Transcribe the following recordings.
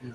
Yeah.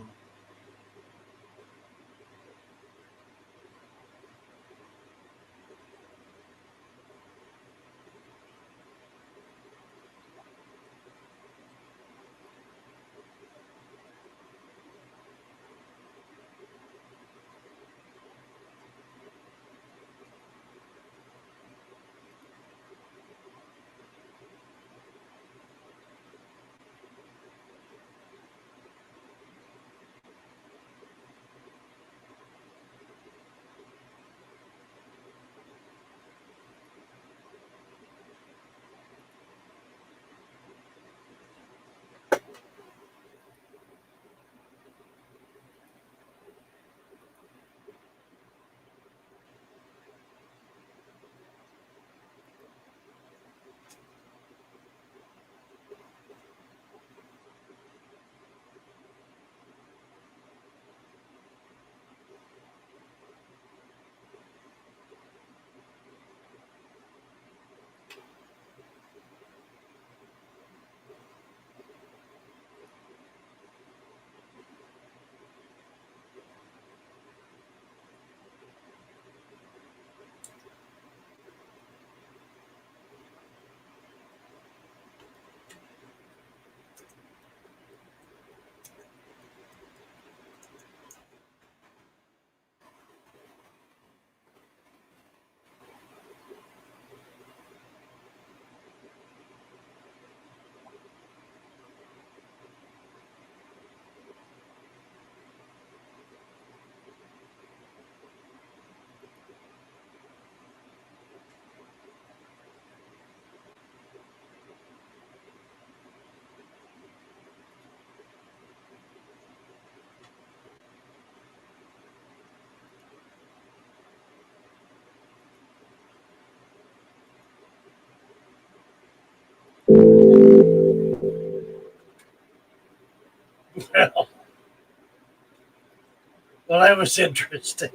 Well, that was interesting.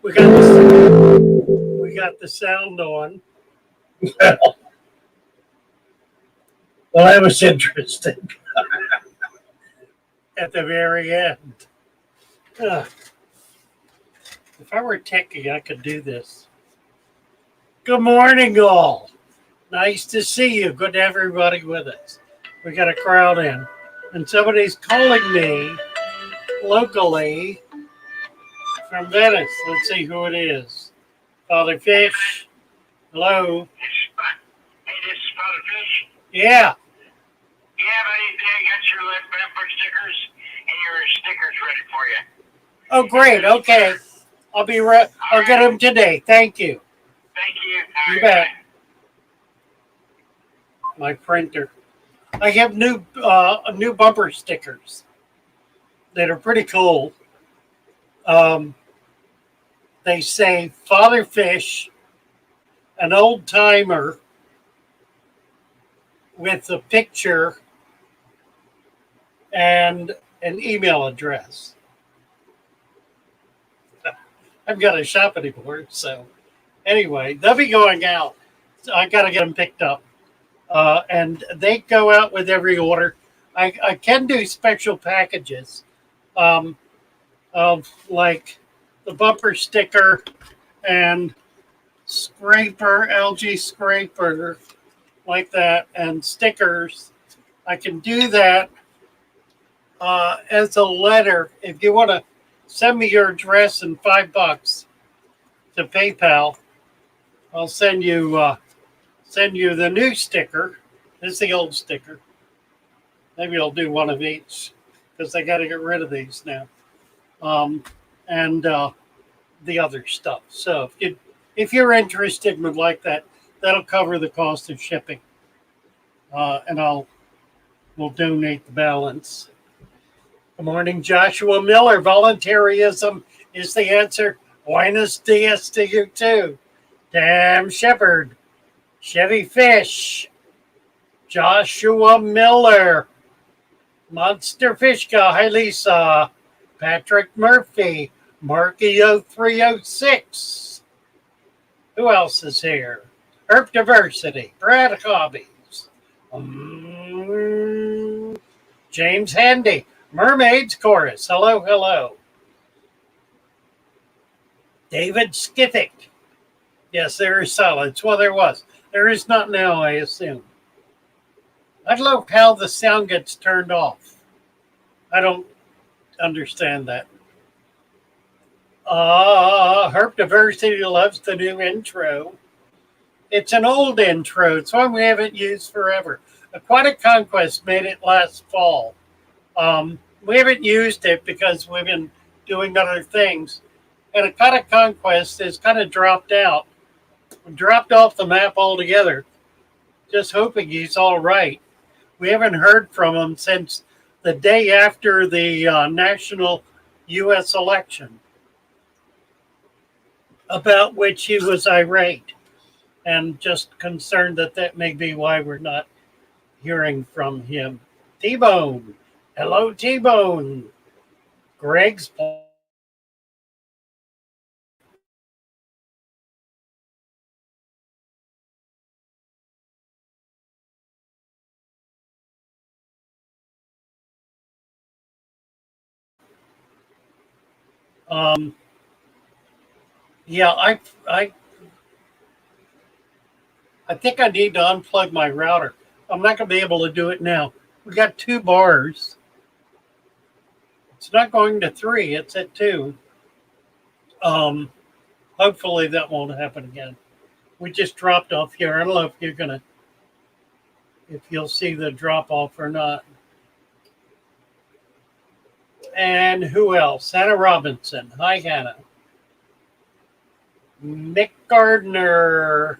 We got the sound on. Well, that was interesting at the very end. Uh, if I were techie, I could do this. Good morning, all. Nice to see you. Good to have everybody with us. We got a crowd in, and somebody's calling me locally from Venice. Let's see who it is. Father Fish. Hello. Hey, this is Father Fish. Yeah. Yeah, buddy, I got your left bumper stickers and your stickers ready for you. Oh, great. Okay. I'll get them today. Thank you. Thank you. You bet. My printer. I have new bumper stickers that are pretty cool. They say Father Fish, an old timer, with a picture and an email address. I've got to shop anymore, so anyway, they'll be going out. So I got to get them picked up, and they go out with every order. I can do special packages, of like the bumper sticker and scraper, algae scraper, like that, and stickers. I can do that as a letter. If you want to send me your address and $5 to PayPal, I'll send you the new sticker. This is the old sticker. Maybe I'll do one of each because I got to get rid of these now, and the other stuff. So if you're interested and would like that, that'll cover the cost of shipping, and we'll donate the balance. Good morning, Joshua Miller. Voluntarism is the answer. Buenos dias to you too. Damn Shepherd, Chevy Fish, Joshua Miller, Monster Fish Guy. Hi, Lisa. Patrick Murphy, Marky0306. Who else is here? Herb Diversity, Brad Hobbies, James Handy. Mermaid's Chorus. Hello, hello. David Skithick. Yes, there is silence. Well, there was. There is not now, I assume. I don't know how the sound gets turned off. I don't understand that. Herp Diversity loves the new intro. It's an old intro. It's one we haven't used forever. Aquatic Conquest made it last fall. We haven't used it because we've been doing other things. And Aquatic Conquest has kind of dropped off the map altogether. Just hoping he's all right. We haven't heard from him since the day after the national U.S. election, about which he was irate and just concerned that that may be why we're not hearing from him. T-Bone. Hello, T-Bone. Greg's yeah, I think I need to unplug my router. I'm not going to be able to do it now. We got 2 bars. It's not going to 3. It's at 2. Hopefully that won't happen again. We just dropped off here. I don't know if you'll see the drop off or not. And who else? Hannah Robinson. Hi, Hannah. Mick Gardner.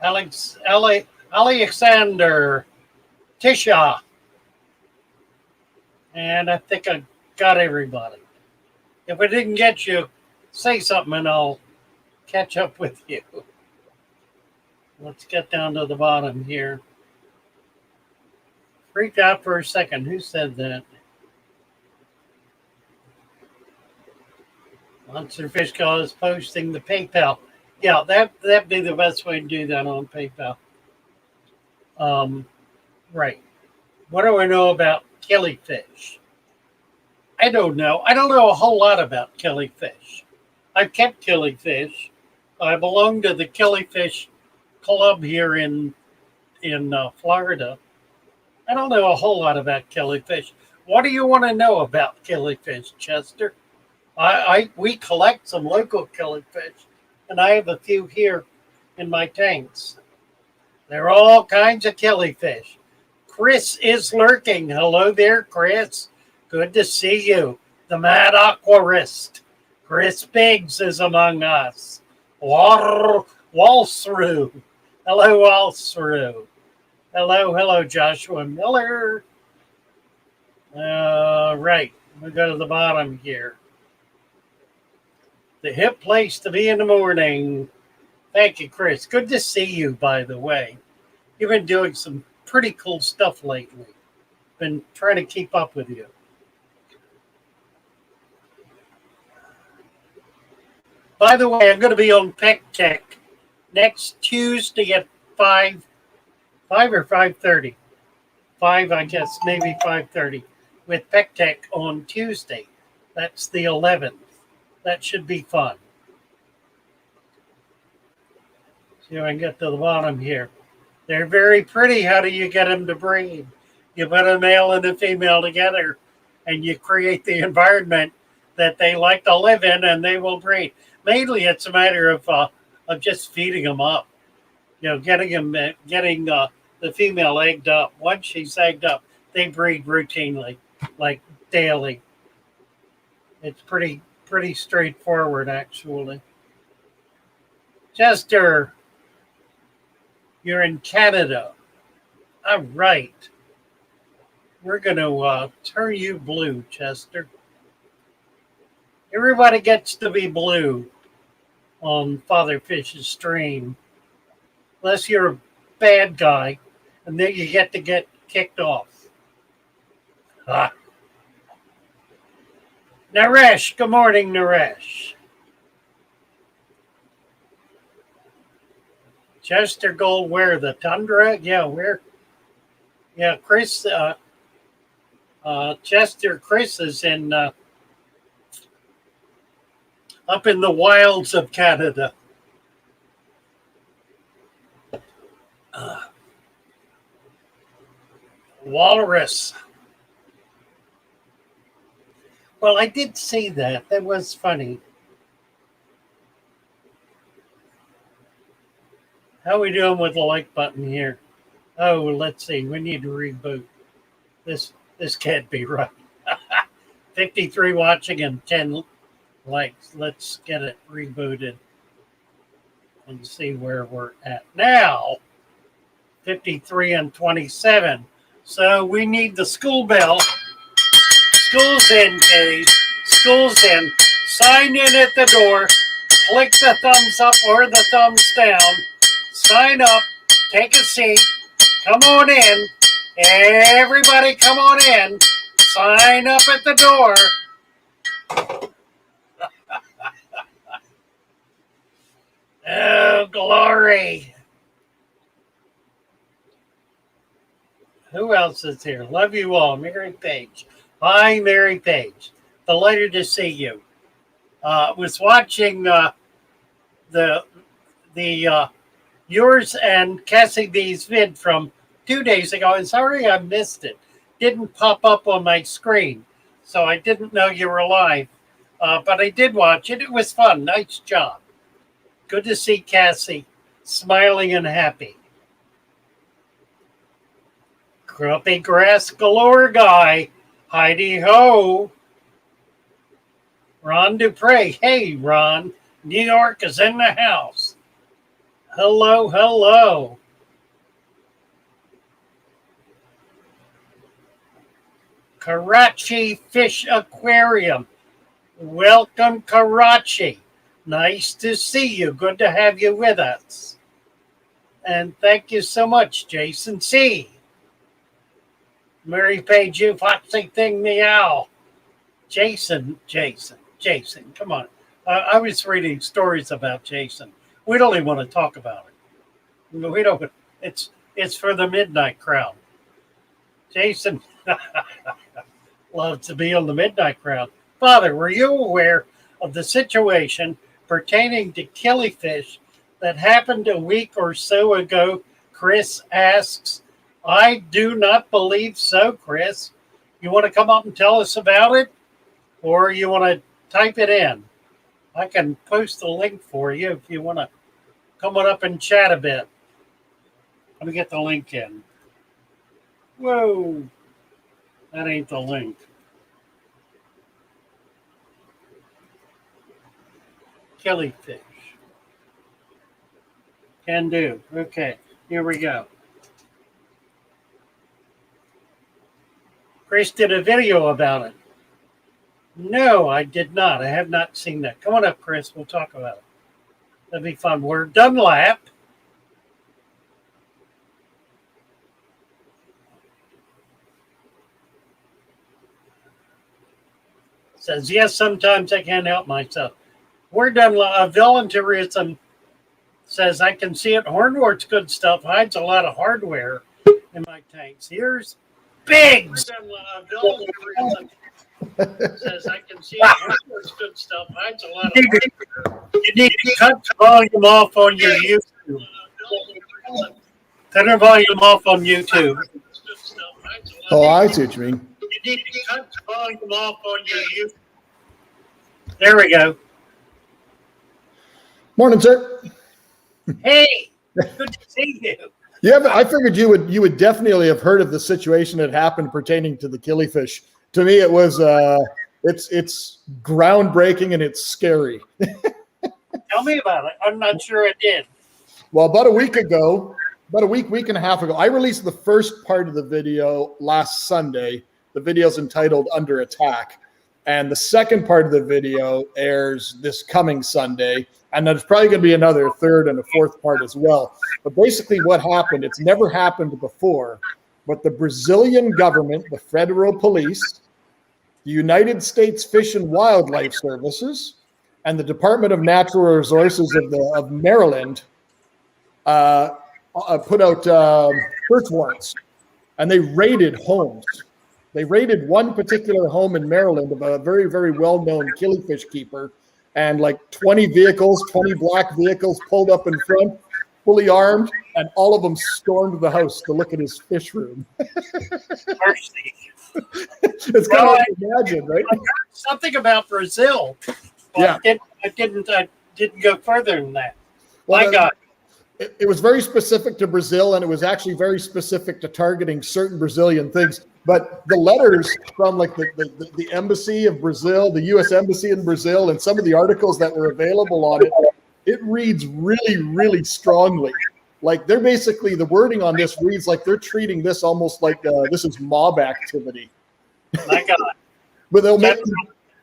Alexander. Tisha. And I think I got everybody. If I didn't get you, say something and I'll catch up with you. Let's get down to the bottom here. Freaked out for a second. Who said that? Monster Fish Call is posting the PayPal. Yeah, that'd be the best way to do that on PayPal. Right. What do I know about killifish? I don't know. I don't know a whole lot about killifish. I've kept killifish. I belong to the killifish club here in Florida. I don't know a whole lot about killifish. What do you want to know about killifish, Chester? We collect some local killifish, and I have a few here in my tanks. There are all kinds of killifish. Chris is lurking. Hello there, Chris. Good to see you. The mad aquarist. Chris Biggs is among us. Walsroo. Hello, Walsroo. Hello, Joshua Miller. Right. We go to the bottom here. The hip place to be in the morning. Thank you, Chris. Good to see you, by the way. You've been doing some pretty cool stuff lately. Been trying to keep up with you. By the way, I'm going to be on Peck Tech next Tuesday at 5 or 5:30. 5, I guess, maybe 5:30 with Peck Tech on Tuesday. That's the 11th. That should be fun. See if I can get to the bottom here. They're very pretty. How do you get them to breed? You put a male and a female together and you create the environment that they like to live in and they will breed. Mainly it's a matter of just feeding them up. You know, getting the female egged up. Once she's egged up, they breed routinely, like daily. It's pretty straightforward, actually. Chester, you're in Canada. All right. We're going to turn you blue, Chester. Everybody gets to be blue on Father Fish's stream. Unless you're a bad guy, and then you get to get kicked off. Naresh, good morning, Naresh. Chester Gold, where the Tundra? Yeah, where? Yeah, Chris Chester Chris is in up in the wilds of Canada. Walrus. Well, I did see that. That was funny. How are we doing with the like button here? Oh, let's see. We need to reboot. This can't be right. 53 watching and 10 likes. Let's get it rebooted and see where we're at now. 53 and 27. So we need the school bell. School's in, Katie. School's in. Sign in at the door. Click the thumbs up or the thumbs down. Sign up. Take a seat. Come on in. Everybody come on in. Sign up at the door. Oh, glory. Who else is here? Love you all. Mary Page. Hi, Mary Page. Delighted to see you. Was watching the yours and Cassie B's vid from 2 days ago. And sorry I missed it. Didn't pop up on my screen, so I didn't know you were live. But I did watch it. It was fun. Nice job. Good to see Cassie smiling and happy. Grumpy Grass Galore Guy. Heidi Ho. Ron Dupre. Hey, Ron. New York is in the house. Hello, hello. Karachi Fish Aquarium. Welcome, Karachi. Nice to see you. Good to have you with us. And thank you so much, Jason C. Mary Page, you foxy thing, meow. Jason, come on. I was reading stories about Jason. We don't even want to talk about it. We don't. It's for the midnight crowd. Jason loves to be on the midnight crowd. Father, were you aware of the situation pertaining to killifish that happened a week or so ago? Chris asks. I do not believe so, Chris. You want to come up and tell us about it? Or you want to type it in? I can post the link for you if you want to come on up and chat a bit. Let me get the link in. Whoa. That ain't the link. Killifish. Can do. Okay, here we go. Chris did a video about it. No, I did not. I have not seen that. Come on up, Chris. We'll talk about it. That'd be fun. We're Dunlap. Says, yes, sometimes I can't help myself. We're Dunlap. Volunteerism says, I can see it. Hornwort's good stuff. Hides a lot of hardware in my tanks. Here's Biggs. Says I can see it. Good stuff. Hides a lot of hardware. You need to cut the volume off on your YouTube. Cut the volume off on YouTube. Oh, I see what you mean. You need to cut the volume off on your YouTube. There we go. Morning, sir. Hey, good to see you. Yeah, but I figured you would definitely have heard of the situation that happened pertaining to the killifish. To me, it was it's groundbreaking and it's scary. Tell me about it. I'm not sure it did. Well, about a week and a half ago, I released the first part of the video last Sunday. The video's entitled Under Attack. And the second part of the video airs this coming Sunday. And there's probably going to be another third and a fourth part as well. But basically what happened, it's never happened before, but the Brazilian government, the federal police, the United States Fish and Wildlife Services, and the Department of Natural Resources of Maryland put out search warrants. And they raided homes They raided one particular home in Maryland of a very, very well-known killifish keeper, and like 20 vehicles, 20 black vehicles pulled up in front, fully armed, and all of them stormed the house to look at his fish room. Mercy. It's kind of hard to imagine, right? I heard something about Brazil, but I didn't go further than that. Well, My God. It was very specific to Brazil, and it was actually very specific to targeting certain Brazilian things. But the letters from like the embassy of Brazil, the U.S. embassy in Brazil, and some of the articles that were available on it, it reads really, really strongly. Like they're basically, the wording on this reads like they're treating this almost like this is mob activity. My God. But they'll make,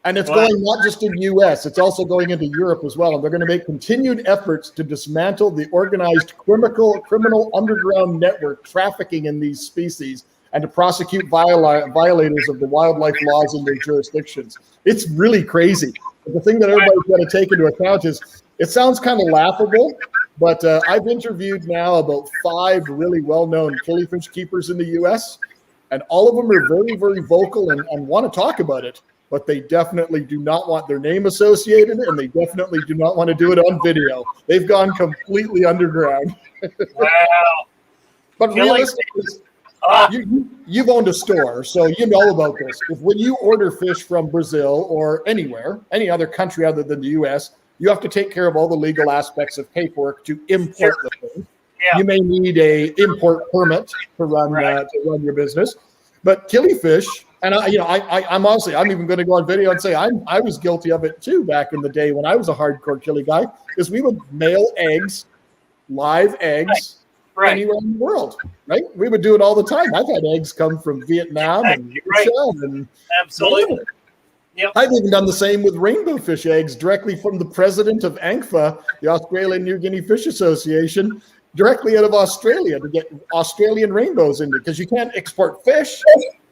and it's going not just in the U.S., it's also going into Europe as well. And they're going to make continued efforts to dismantle the organized criminal underground network trafficking in these species and to prosecute violators of the wildlife laws in their jurisdictions. It's really crazy. But the thing that everybody's got to take into account is it sounds kind of laughable, but I've interviewed now about 5 really well-known killifish keepers in the U.S., and all of them are very, very vocal and want to talk about it. But they definitely do not want their name associated, and they definitely do not want to do it on video. They've gone completely underground. Wow. But realistically, you've owned a store, so you know about this. If when you order fish from Brazil or anywhere, any other country other than the U.S., you have to take care of all the legal aspects of paperwork to import the thing. Yeah. You may need a import permit to run your business. But killifish, and I'm honestly, I'm even going to go on video and say I was guilty of it too back in the day when I was a hardcore killie guy, because we would mail eggs, live eggs, anywhere in the world. Right? We would do it all the time. I've had eggs come from Vietnam and Russia, and absolutely. Yep. I've even done the same with rainbow fish eggs directly from the president of ANGFA, the Australian New Guinea Fish Association, directly out of Australia to get Australian rainbows in it, because you can't export fish.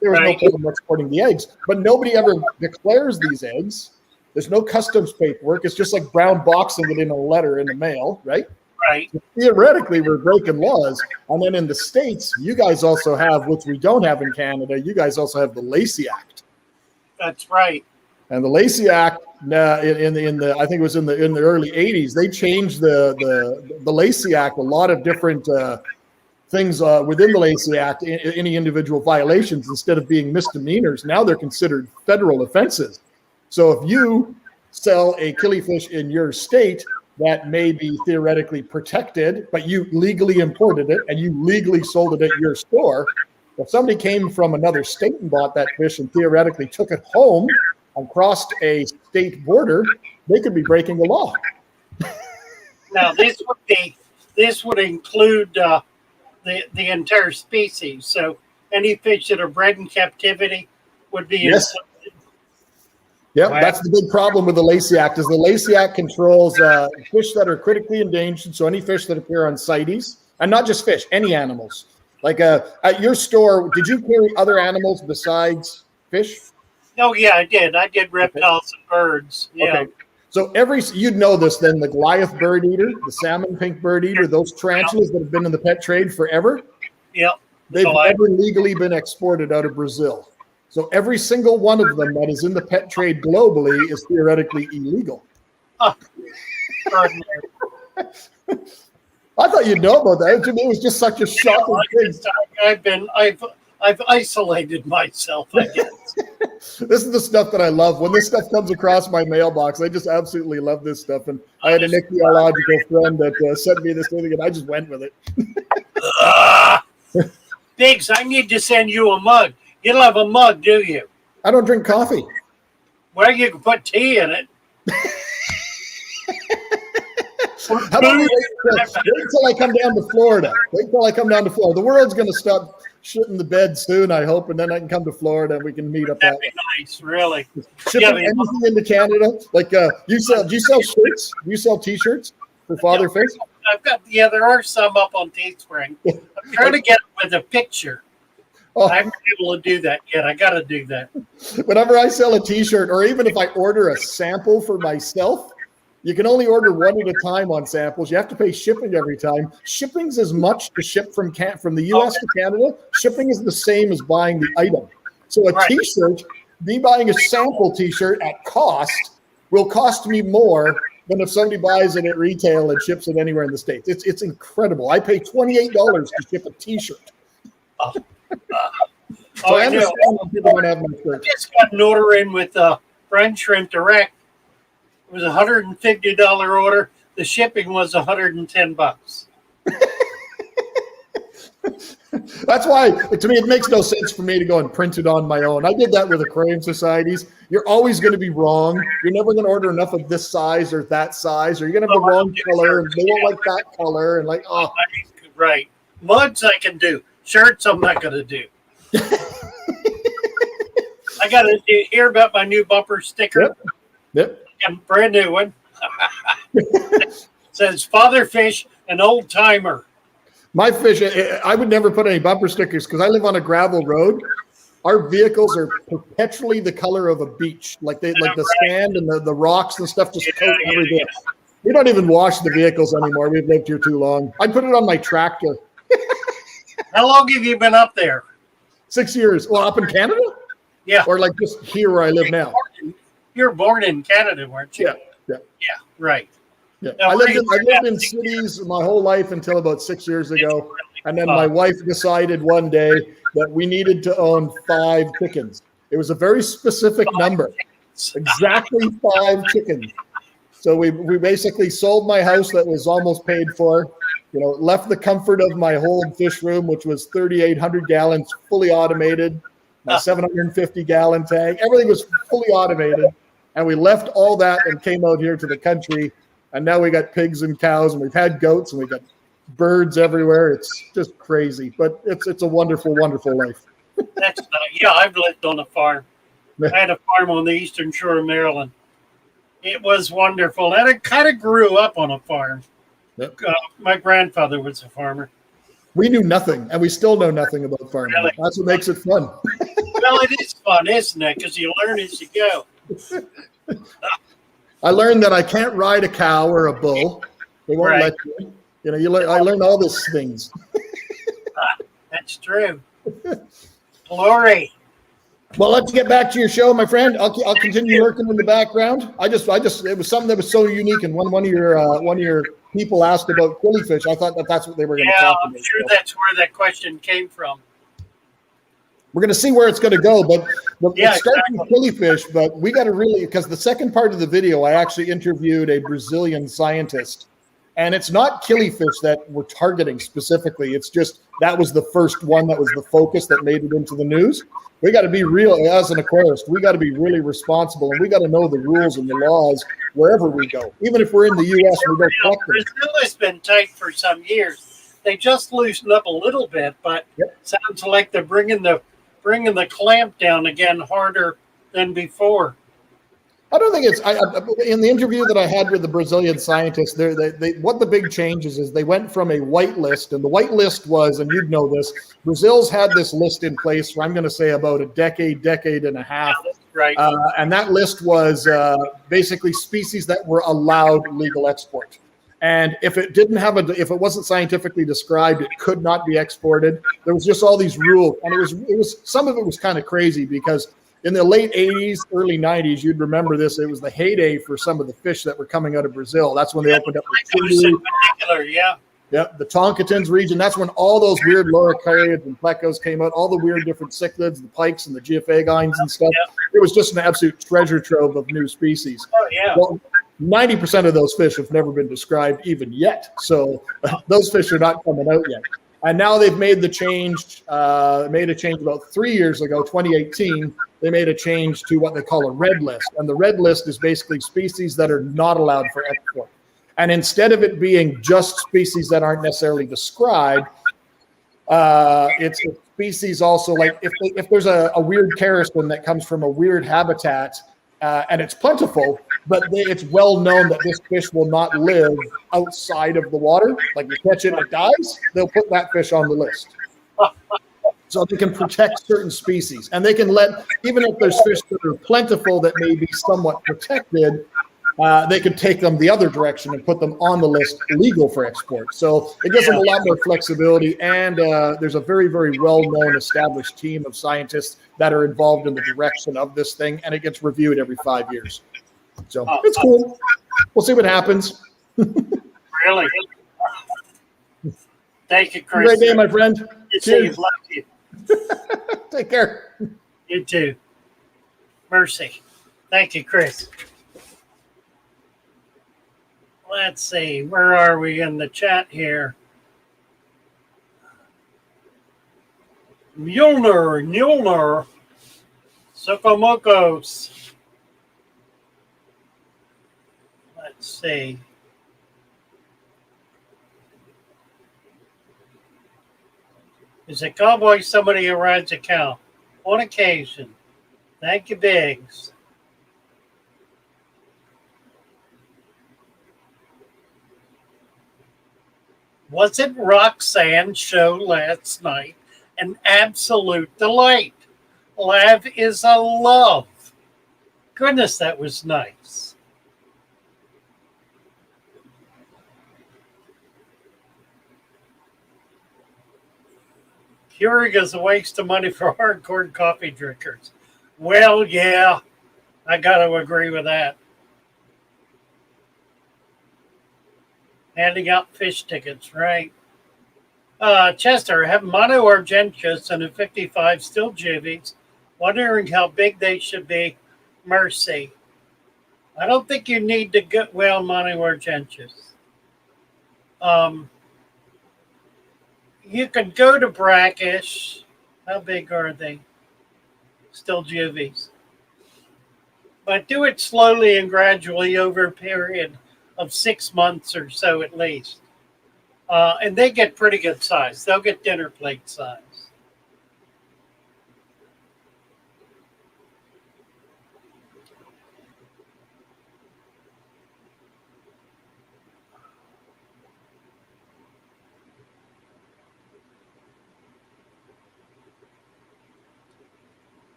There was no problem exporting the eggs, but nobody ever declares these eggs. There's no customs paperwork. It's just like brown boxing it in a letter in the mail, right? Right. So theoretically, we're breaking laws. And then in the States, you guys also have, which we don't have in Canada, you guys also have the Lacey Act. That's right. And the Lacey Act, in the I think it was in the early 80s, they changed the Lacey Act, a lot of different things within the Lacey Act, any individual violations, instead of being misdemeanors, now they're considered federal offenses. So if you sell a killifish in your state that may be theoretically protected, but you legally imported it and you legally sold it at your store, if somebody came from another state and bought that fish and theoretically took it home and crossed a state border, they could be breaking the law. Now this would include the entire species. So any fish that are bred in captivity would be included. Yeah, that's the big problem with the Lacey Act. Is the Lacey Act controls fish that are critically endangered. So any fish that appear on CITES, and not just fish, any animals. Like at your store, did you carry other animals besides fish? Oh yeah, I did. I did reptiles and birds. Yeah. Okay. So you'd know this then, the Goliath bird eater, the salmon pink bird eater, those tarantulas that have been in the pet trade forever. Yep. They've never legally been exported out of Brazil. So every single one of them that is in the pet trade globally is theoretically illegal. Oh. I thought you'd know about that. To me, it was just such a shocking thing. I've isolated myself, I guess. This is the stuff that I love. When this stuff comes across my mailbox, I just absolutely love this stuff. And I had an ichthyological friend that sent me this thing, and I just went with it. Biggs, I need to send you a mug. You don't have a mug, do you? I don't drink coffee. Well, you can put tea in it. How about wait till I come down to Florida? Wait till I come down to Florida. The world's going to stop shitting the bed soon, I hope, and then I can come to Florida and we can meet up. That'd be nice, really. Shipping anything into Canada? Like, do you sell shirts? Do you sell T-shirts for Father Fish? There are some up on Teespring. I'm trying to get it with a picture. Oh. I haven't been able to do that yet. I got to do that. Whenever I sell a T-shirt, or even if I order a sample for myself, you can only order one at a time on samples. You have to pay shipping every time. Shipping's as much to ship from the U.S. to Canada. Shipping is the same as buying the item. So a T-shirt, me buying a sample T-shirt at cost will cost me more than if somebody buys it at retail and ships it anywhere in the States. It's incredible. I pay $28 to ship a T-shirt. So I understand when people don't have my shirt. I just got an order in with French Shrimp Direct. It was a $150 order. The shipping was $110. That's why, to me, it makes no sense for me to go and print it on my own. I did that with aquarium societies. You're always going to be wrong. You're never going to order enough of this size or that size, or you're going to have the wrong color, and they won't like that color, and like, oh. Right. Mugs I can do. Shirts I'm not going to do. I got to hear about my new bumper sticker. Yep. A brand new one. Says Father Fish, an old timer. My fish, I would never put any bumper stickers because I live on a gravel road. Our vehicles are perpetually the color of a beach, like the sand and the rocks and stuff just coat everything. We don't even wash the vehicles anymore. We've lived here too long. I put it on my tractor. How long have you been up there? 6 years. Well, up in Canada? Yeah. Or like just here where I live now. You were born in Canada, weren't you? Yeah. Yeah, right. Yeah. I lived in cities my whole life until about 6 years ago. And then my wife decided one day that we needed to own 5 chickens. It was a very specific number. Exactly 5 chickens. So we basically sold my house that was almost paid for, left the comfort of my whole fish room, which was 3,800 gallons, fully automated, my 750-gallon tank. Everything was fully automated. And we left all that and came out here to the country. And now we got pigs and cows, and we've had goats, and we've got birds everywhere. It's just crazy. But it's a wonderful, wonderful life. That's I've lived on a farm. I had a farm on the eastern shore of Maryland. It was wonderful. And I kind of grew up on a farm. Yep. My grandfather was a farmer. We knew nothing, and we still know nothing about farming. Really? That's what makes it fun. Well, it is fun, isn't it? Because you learn as you go. I learned that I can't ride a cow or a bull. They won't let you. I learned all these things. That's true. Glory. Well, let's get back to your show, my friend. I'll continue working in the background. It was something that was so unique, and one of your people asked about killifish. I thought that's what they were going to talk about. I'm sure that's where that question came from. We're going to see where it's going to go, but it starts with killifish. But we got to because the second part of the video, I actually interviewed a Brazilian scientist, and it's not killifish that we're targeting specifically. It's just that was the first one that was the focus that made it into the news. We got to be real as an aquarist. We got to be really responsible, and we got to know the rules and the laws wherever we go. Even if we're in the U.S., we don't collect them. Brazil has been tight for some years. They just loosened up a little bit, but sounds like they're bringing the clamp down again harder than before. I don't think it's in the interview that I had with the Brazilian scientists. What the big change is they went from a white list, and the white list was, and you'd know this, Brazil's had this list in place for I'm going to say about a decade and a half. Yeah, right. And that list was basically species that were allowed legal export. And if it if it wasn't scientifically described, it could not be exported. There was just all these rules, and it was some of it was kind of crazy because in the late 80s, early 90s, you'd remember this. It was the heyday for some of the fish that were coming out of Brazil. That's when they opened up the the Tonkatins region. That's when all those weird loricariids and plecos came out, all the weird different cichlids, the pikes and the geophagines and stuff. It was just an absolute treasure trove of new species. Oh, yeah. Well, 90% of those fish have never been described even yet. So those fish are not coming out yet. And now they've made the change, made a change about 3 years ago, 2018. They made a change to what they call a red list. And the red list is basically species that are not allowed for export. And instead of it being just species that aren't necessarily described, it's species also like if there's a weird characteristic that comes from a weird habitat and it's plentiful, but it's well known that this fish will not live outside of the water. Like you catch it and it dies, they'll put that fish on the list. So they can protect certain species, and they can let, even if there's fish that are plentiful that may be somewhat protected, they could take them the other direction and put them on the list legal for export. So it gives them a lot more flexibility. And there's a very, very well-known established team of scientists that are involved in the direction of this thing, and it gets reviewed every 5 years. So it's cool. We'll see what happens. Really? Thank you, Chris. Great day, my friend. Cheers. Love you. Take care. You too. Mercy. Thank you, Chris. Let's see. Where are we in the chat here? Mjolnir. Sokomokos. Let's see. Is a cowboy somebody who rides a cow? On occasion. Thank you, Biggs. Wasn't Roxanne's show last night an absolute delight? Lav is a love. Goodness, that was nice. Keurig is a waste of money for hardcore coffee drinkers. Well, yeah, I got to agree with that. Handing out fish tickets, right? Chester, have mono argentius and a 55 still juvies. Wondering how big they should be. Mercy. I don't think you need to get well mono argentius. You could go to brackish. How big are they? Still juvies. But do it slowly and gradually over a period of 6 months or so at least. And they get pretty good size. They'll get dinner plate size.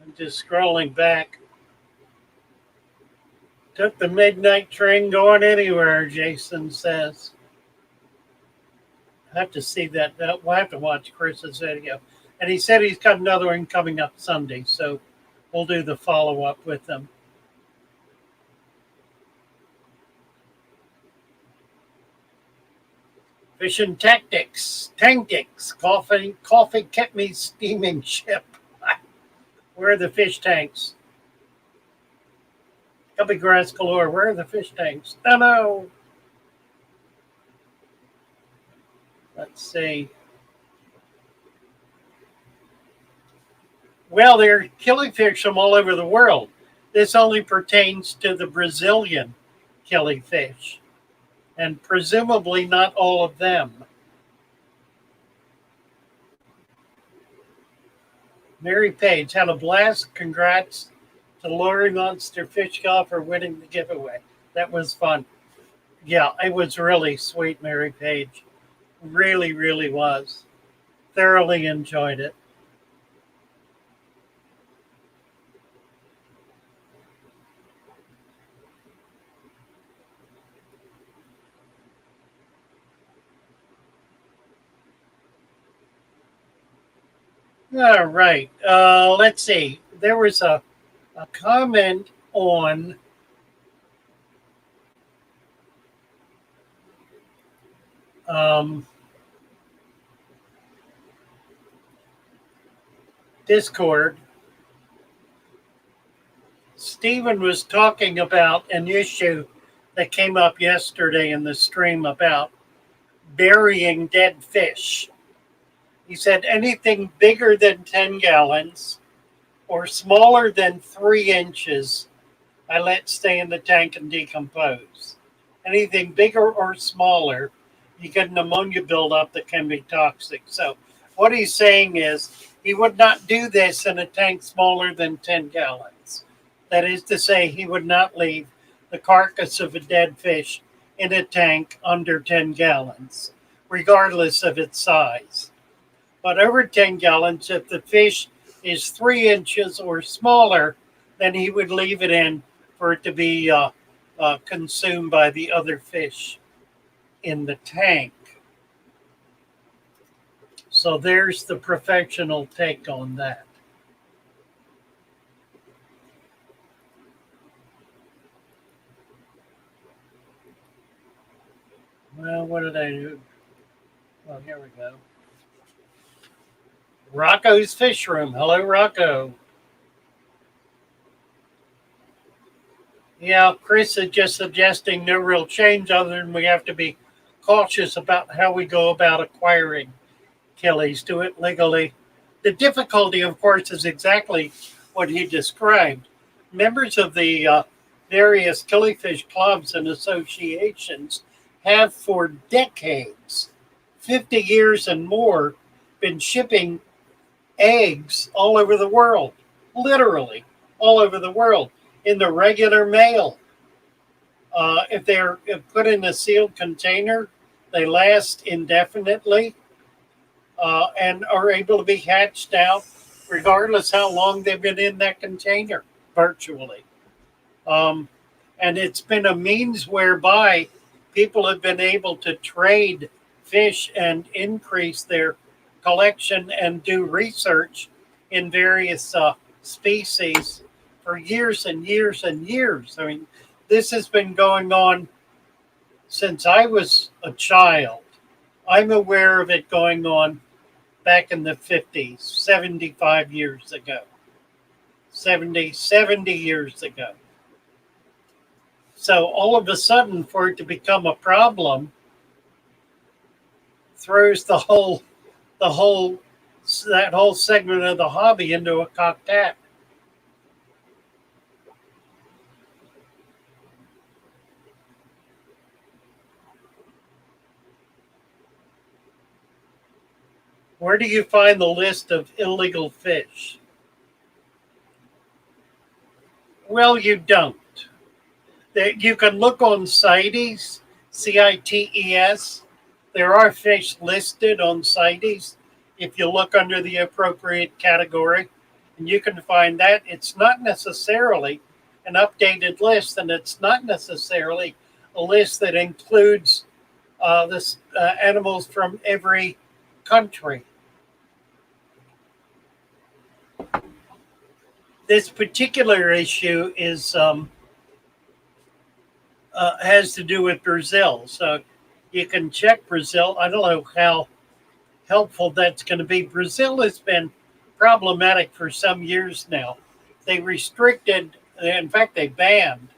I'm just scrolling back. Took the midnight train going anywhere, Jason says. I have to see that. We'll have to watch Chris's video. And he said he's got another one coming up Sunday, so we'll do the follow-up with them. Fishing tactics. Coffee kept me steaming ship. Where are the fish tanks? Cubby grass galore. Where are the fish tanks? Oh, no. Let's see. Well, they're killing fish from all over the world. This only pertains to the Brazilian killifish, and presumably not all of them. Mary Page had a blast. Congrats to Lori Monster Fish Golf for winning the giveaway. That was fun. Yeah, it was really sweet, Mary Page. Really, really was. Thoroughly enjoyed it. All right. Let's see. There was a comment on Discord. Stephen was talking about an issue that came up yesterday in the stream about burying dead fish. He said anything bigger than 10 gallons or smaller than 3 inches, I let stay in the tank and decompose. Anything bigger or smaller, you get an ammonia buildup that can be toxic. So what he's saying is he would not do this in a tank smaller than 10 gallons. That is to say, he would not leave the carcass of a dead fish in a tank under 10 gallons, regardless of its size. But over 10 gallons, if the fish is 3 inches or smaller, then he would leave it in for it to be consumed by the other fish in the tank. So there's the professional take on that. Well, what did I do? Oh, here we go. Rocco's Fish Room. Hello, Rocco. Yeah, Chris is just suggesting no real change other than we have to be cautious about how we go about acquiring killies, do it legally. The difficulty, of course, is exactly what he described. Members of the various killifish clubs and associations have for decades, 50 years and more, been shipping eggs all over the world, literally all over the world, in the regular mail. If they're put in a sealed container, they last indefinitely and are able to be hatched out regardless how long they've been in that container, virtually. And it's been a means whereby people have been able to trade fish and increase their collection and do research in various species for years and years and years. I mean, this has been going on since I was a child. I'm aware of it going on back in the 50s, 75 years ago, 70 years ago. So all of a sudden, for it to become a problem, throws that whole segment of the hobby into a cocked hat. Where do you find the list of illegal fish? Well, you don't. You can look on CITES, CITES. There are fish listed on CITES if you look under the appropriate category, and you can find that. It's not necessarily an updated list, and it's not necessarily a list that includes animals from every country. This particular issue is has to do with Brazil, so you can check Brazil. I don't know how helpful that's going to be. Brazil has been problematic for some years now. They restricted, in fact, they banned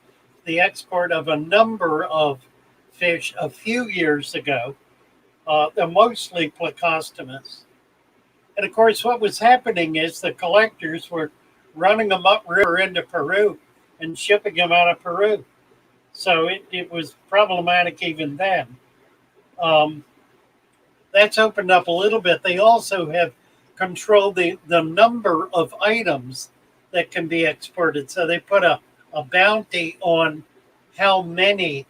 the export of a number of fish a few years ago. They're mostly plecostomus. And of course, what was happening is the collectors were running them upriver into Peru and shipping them out of Peru. So it was problematic even then. That's opened up a little bit. They also have controlled the number of items that can be exported. So they put a bounty on how many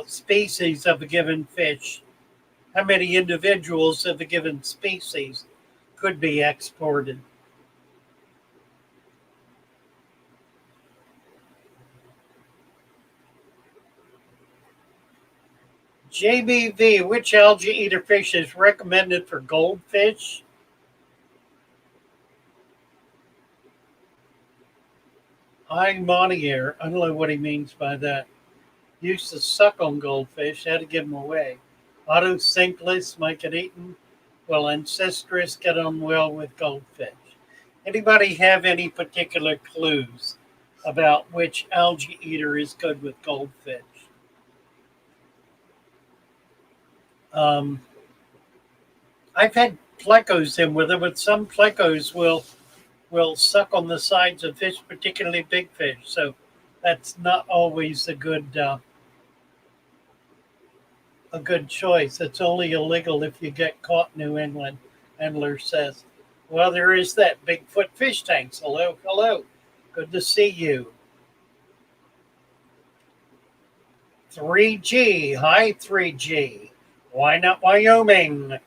species of a given fish, how many individuals of a given species could be exported. JBV, which algae eater fish is recommended for goldfish? Monier, I don't know what he means by that. Used to suck on goldfish, had to give them away. Autosynclus might get eaten. Well, Ancestress get on well with goldfish. Anybody have any particular clues about which algae eater is good with goldfish? I've had plecos in with them, but some plecos will suck on the sides of fish, particularly big fish. So that's not always a good choice. It's only illegal if you get caught, New England Angler says. Well, there is that Bigfoot fish tanks. Hello, hello. Good to see you. 3G. Hi, 3G. Why not Wyoming?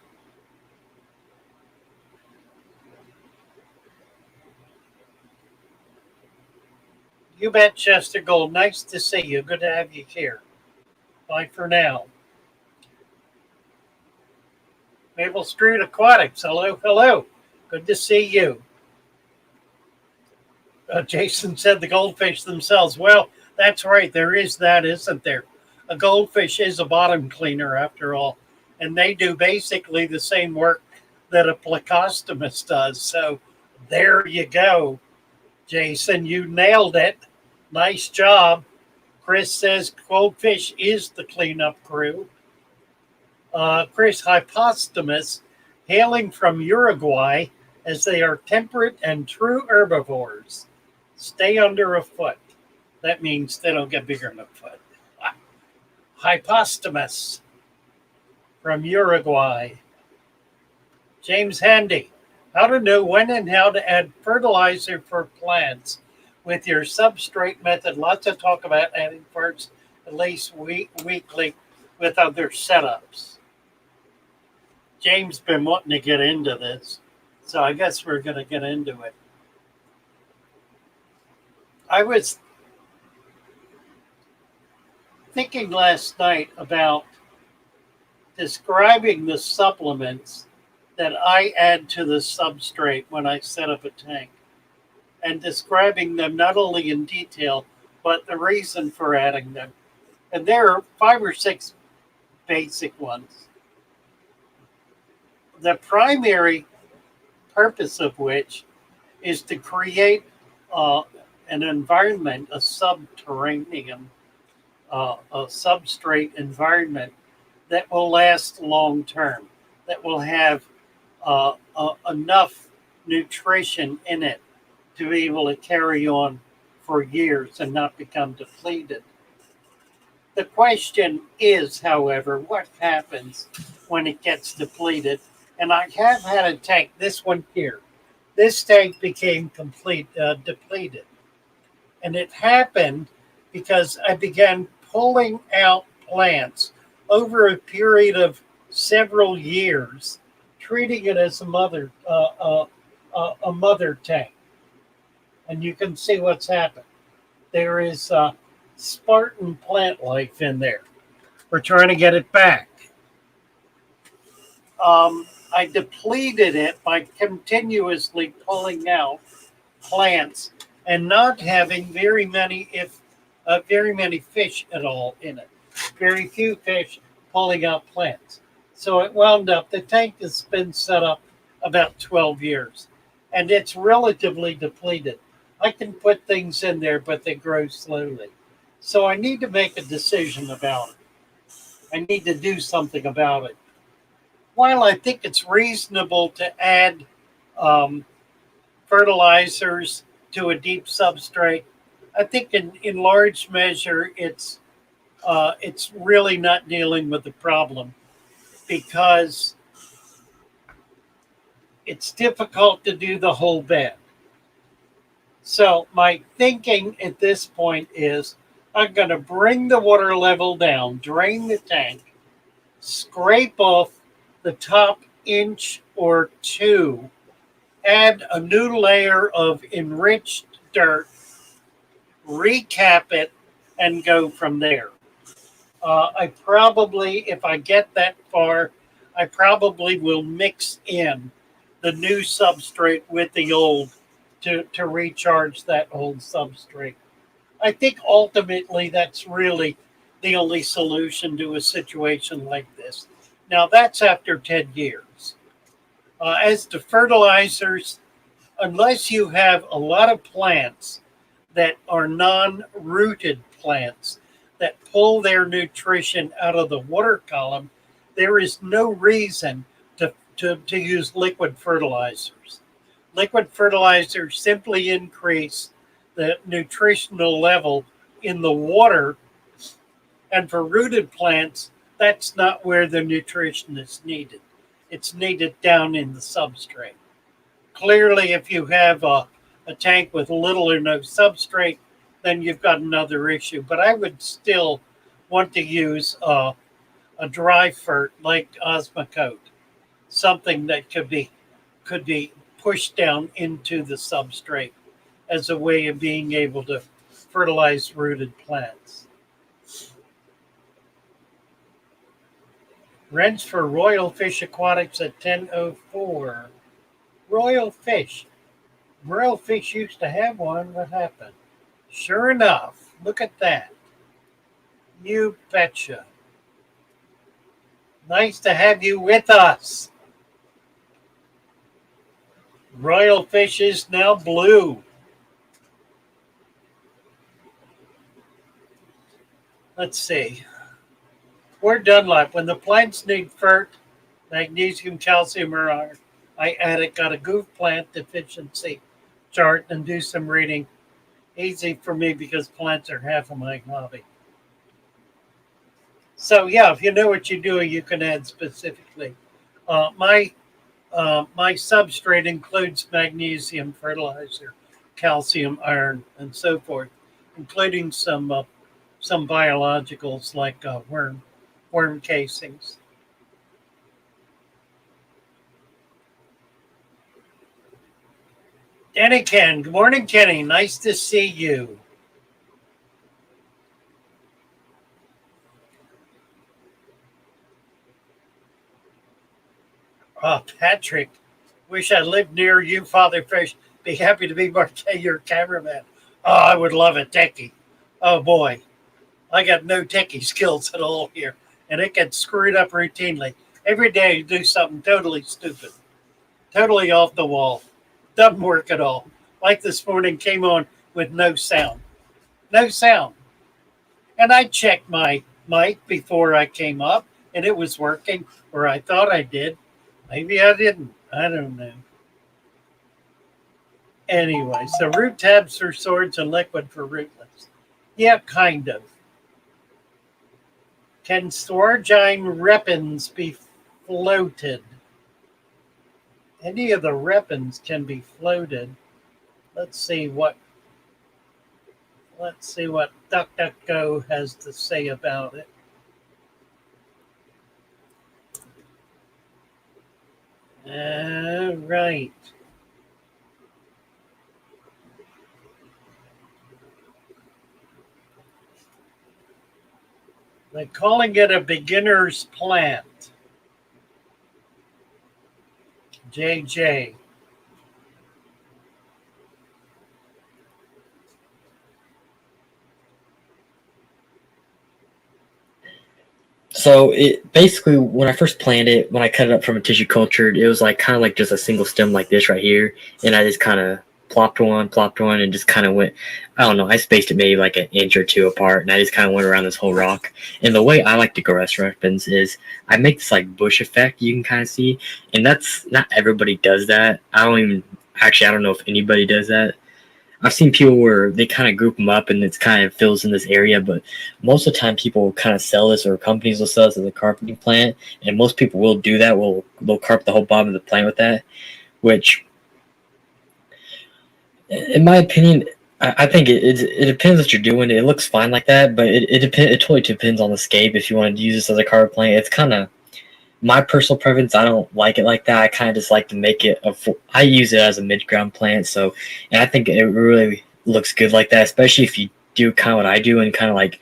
You bet, Chester Gold. Nice to see you. Good to have you here. Bye for now. Maple Street Aquatics. Hello, hello. Good to see you. Jason said the goldfish themselves. Well, that's right. There is that, isn't there? A goldfish is a bottom cleaner after all. And they do basically the same work that a plecostomus does. So there you go, Jason. You nailed it. Nice job. Chris says goldfish is the cleanup crew. Chris, hypostomus, hailing from Uruguay, as they are temperate and true herbivores. Stay under a foot. That means they don't get bigger than a foot. Hypostomus from Uruguay. James Handy, how to know when and how to add fertilizer for plants with your substrate method. Lots of talk about adding ferts at least weekly with other setups. James been wanting to get into this, so I guess we're going to get into it. I was thinking last night about describing the supplements that I add to the substrate when I set up a tank, and describing them not only in detail, but the reason for adding them. And there are 5 or 6 basic ones. The primary purpose of which is to create an environment, a subterranean, a substrate environment that will last long term, that will have enough nutrition in it to be able to carry on for years and not become depleted. The question is, however, what happens when it gets depleted? And I have had a tank, this one here. This tank became depleted. And it happened because I began pulling out plants over a period of several years, treating it as a mother tank. And you can see what's happened. There is Spartan plant life in there. We're trying to get it back. I depleted it by continuously pulling out plants and not having very many fish at all in it. Very few fish pulling out plants. So it wound up, the tank has been set up about 12 years and it's relatively depleted. I can put things in there, but they grow slowly. So I need to make a decision about it. I need to do something about it. While I think it's reasonable to add fertilizers to a deep substrate, I think in large measure it's really not dealing with the problem because it's difficult to do the whole bed. So my thinking at this point is I'm going to bring the water level down, drain the tank, scrape off the top inch or 2, add a new layer of enriched dirt, recap it, and go from there. I probably, if I get that far, I probably will mix in the new substrate with the old to recharge that old substrate. I think ultimately that's really the only solution to a situation like this. Now that's after 10 years. As to fertilizers, unless you have a lot of plants that are non-rooted plants that pull their nutrition out of the water column, there is no reason to use liquid fertilizers. Liquid fertilizers simply increase the nutritional level in the water, and for rooted plants, that's not where the nutrition is needed. It's needed down in the substrate. Clearly, if you have a tank with little or no substrate, then you've got another issue. But I would still want to use a dry fert like Osmocote, something that could be pushed down into the substrate as a way of being able to fertilized rooted plants. Rents for Royal Fish Aquatics at 10:04. Royal Fish. Royal Fish used to have one. What happened? Sure enough, look at that. You betcha. Nice to have you with us. Royal Fish is now blue. Let's see. We're Dunlap. When the plants need fert, magnesium, calcium, or iron, I add it. Got a goof plant deficiency chart and do some reading. Easy for me because plants are half of my hobby. So yeah, if you know what you're doing, you can add specifically. My substrate includes magnesium, fertilizer, calcium, iron, and so forth, including some biologicals like worm casings. Danny Ken, good morning, Kenny. Nice to see you. Oh, Patrick, wish I lived near you, Father Fish. Be happy to be your cameraman. Oh, I would love a techie. Oh boy, I got no techie skills at all here, and it gets screwed up routinely. Every day you do something totally stupid, totally off the wall. Doesn't work at all. Like this morning, came on with no sound. No sound. And I checked my mic before I came up, and it was working, or I thought I did. Maybe I didn't. I don't know. Anyway, so root tabs for swords and liquid for rootlets. Yeah, kind of. Can Swargine repens be floated? Any of the repens can be floated. Let's see what DuckDuckGo has to say about it. All right. They're calling it a beginner's plant. JJ. So it basically, when I first planted it, when I cut it up from a tissue cultured, it was like kind of like just a single stem like this right here, and I just kind of plopped one, and just kind of went. I don't know. I spaced it maybe like an inch or two apart, and I just kind of went around this whole rock. And the way I like to grow repens is I make this like bush effect you can kind of see, and that's not everybody does that. I don't know if anybody does that. I've seen people where they kind of group them up and it's kind of fills in this area, but most of the time people kind of sell this, or companies will sell this as a carpeting plant, and most people will do that. They'll carpet the whole bottom of the plant with that, which, in my opinion, I think it depends what you're doing. It looks fine like that, but it totally depends on the scape. If you want to use this as a carpet plant, it's kind of my personal preference. I don't like it like that. I kind of just like to make it I use it as a mid-ground plant, and I think it really looks good like that, especially if you do kind of what I do and kind of like,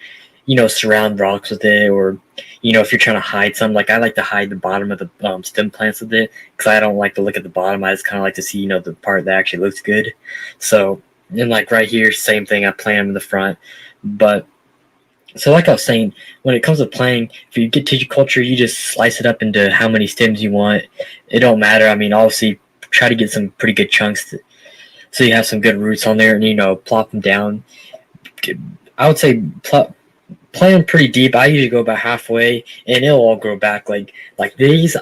surround rocks with it, or, if you're trying to hide something. Like I like to hide the bottom of the stem plants with it, because I don't like to look at the bottom. I just kind of like to see, the part that actually looks good. So, and like right here, same thing. I plant them in the front, but so like I was saying, when it comes to planting, if you get tissue culture, you just slice it up into how many stems you want. It don't matter. I mean, obviously, try to get some pretty good chunks so you have some good roots on there, and, plop them down. I would say plant them pretty deep. I usually go about halfway, and it'll all grow back. Like these,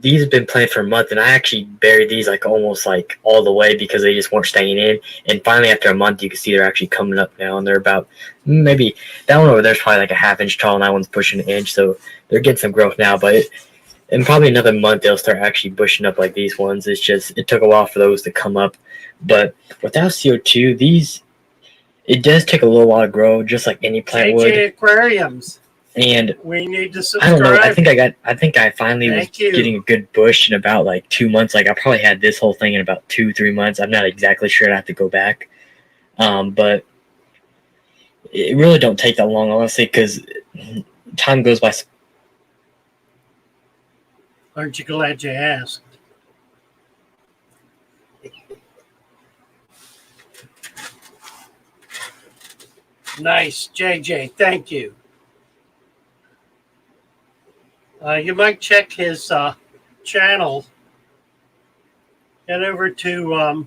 these have been planted for a month, and I actually buried these like almost like all the way because they just weren't staying in. And finally, after a month, you can see they're actually coming up now, and they're about maybe that one over there's probably like a half-inch tall, and that one's pushing an inch, so they're getting some growth now. But in probably another month, they'll start actually bushing up like these ones. It's just it took a while for those to come up, but without CO2, it does take a little while to grow, just like any plant would. Aquariums. And we need to subscribe. I don't know. I think I finally was getting a good bush in about like 2 months. Like I probably had this whole thing in about 2-3 months. I'm not exactly sure. I have to go back. But it really don't take that long, honestly, because time goes by. Aren't you glad you asked? Nice, JJ. Thank you. You might check his channel. Head over to,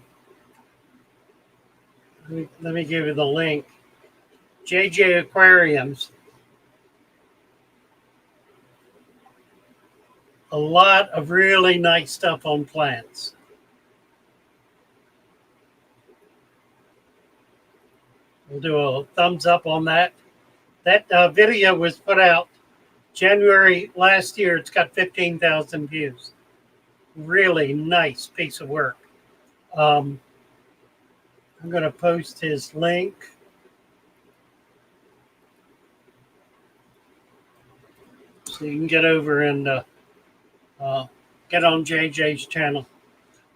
let me give you the link. JJ Aquariums. A lot of really nice stuff on plants. We'll do a thumbs up on that. That video was put out January last year. It's got 15,000 views. Really nice piece of work. I'm going to post his link. So you can get over and get on JJ's channel.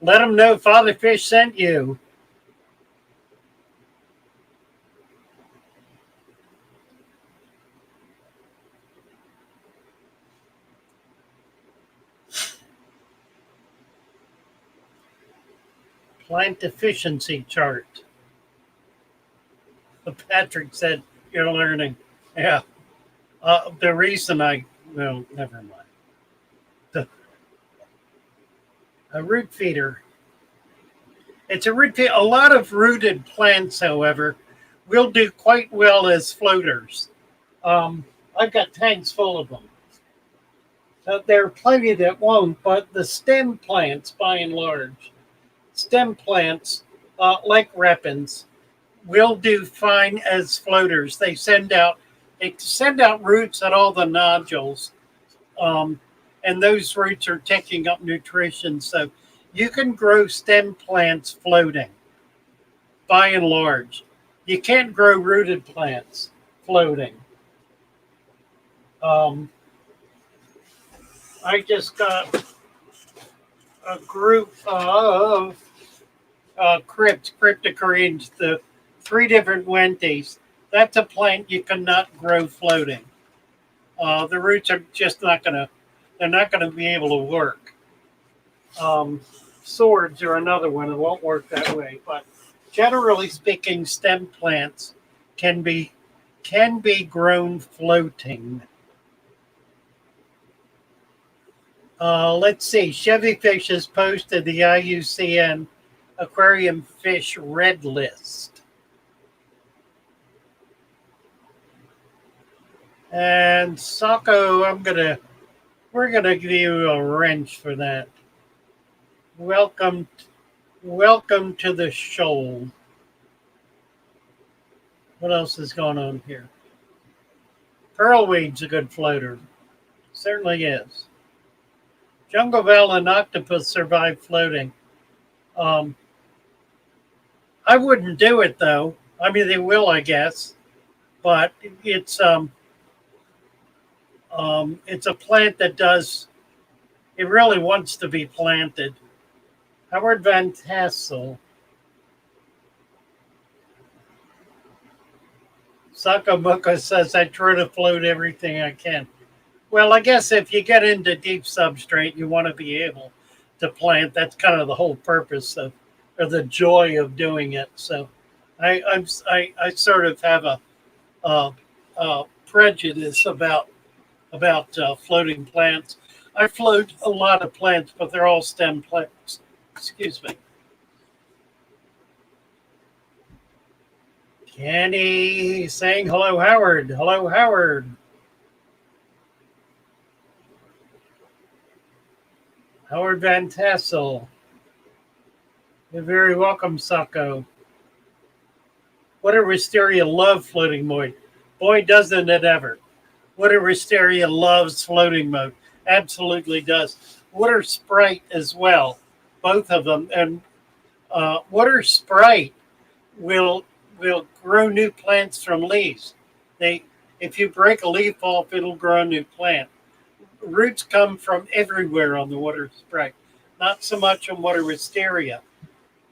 Let him know Father Fish sent you. Plant deficiency chart. Patrick said you're learning. Yeah. The reason well, never mind. A root feeder. It's a root feeder. A lot of rooted plants, however, will do quite well as floaters. I've got tanks full of them. There are plenty that won't, but the stem plants, by and large, stem plants, like repens, will do fine as floaters. They send out roots at all the nodules, and those roots are taking up nutrition. So you can grow stem plants floating, by and large. You can't grow rooted plants floating. I just got a group of cryptocoreans, the 3 different Wenties. That's a plant you cannot grow floating. The roots are just they're not gonna be able to work. Swords are another one. It won't work that way. But generally speaking, stem plants can be grown floating. Let's see. Chevy Fish has posted the IUCN Aquarium Fish Red List. And Sako, we're gonna give you a wrench for that. Welcome to the SHOAL. What else is going on here? Pearlweed's a good floater. Certainly is. Jungle Bell and octopus survive floating. I wouldn't do it though. I mean, they will, I guess, but it's a plant that does. It really wants to be planted. Howard Van Tassel. Sakamuka says, I try to float everything I can. Well, I guess if you get into deep substrate, you want to be able to plant. That's kind of the whole purpose of, or the joy of doing it. So I sort of have a prejudice about floating plants. I float a lot of plants, but they're all stem plants. Excuse me. Candy saying hello, Howard. Hello, Howard. Howard Van Tassel. You're very welcome, Sako. Water Wisteria love floating mode. Boy, doesn't it ever. Water Wisteria loves floating mode. Absolutely does. Water Sprite as well. Both of them. And Water Sprite will grow new plants from leaves. If you break a leaf off, it'll grow a new plant. Roots come from everywhere on the Water Sprite. Not so much on Water Wisteria.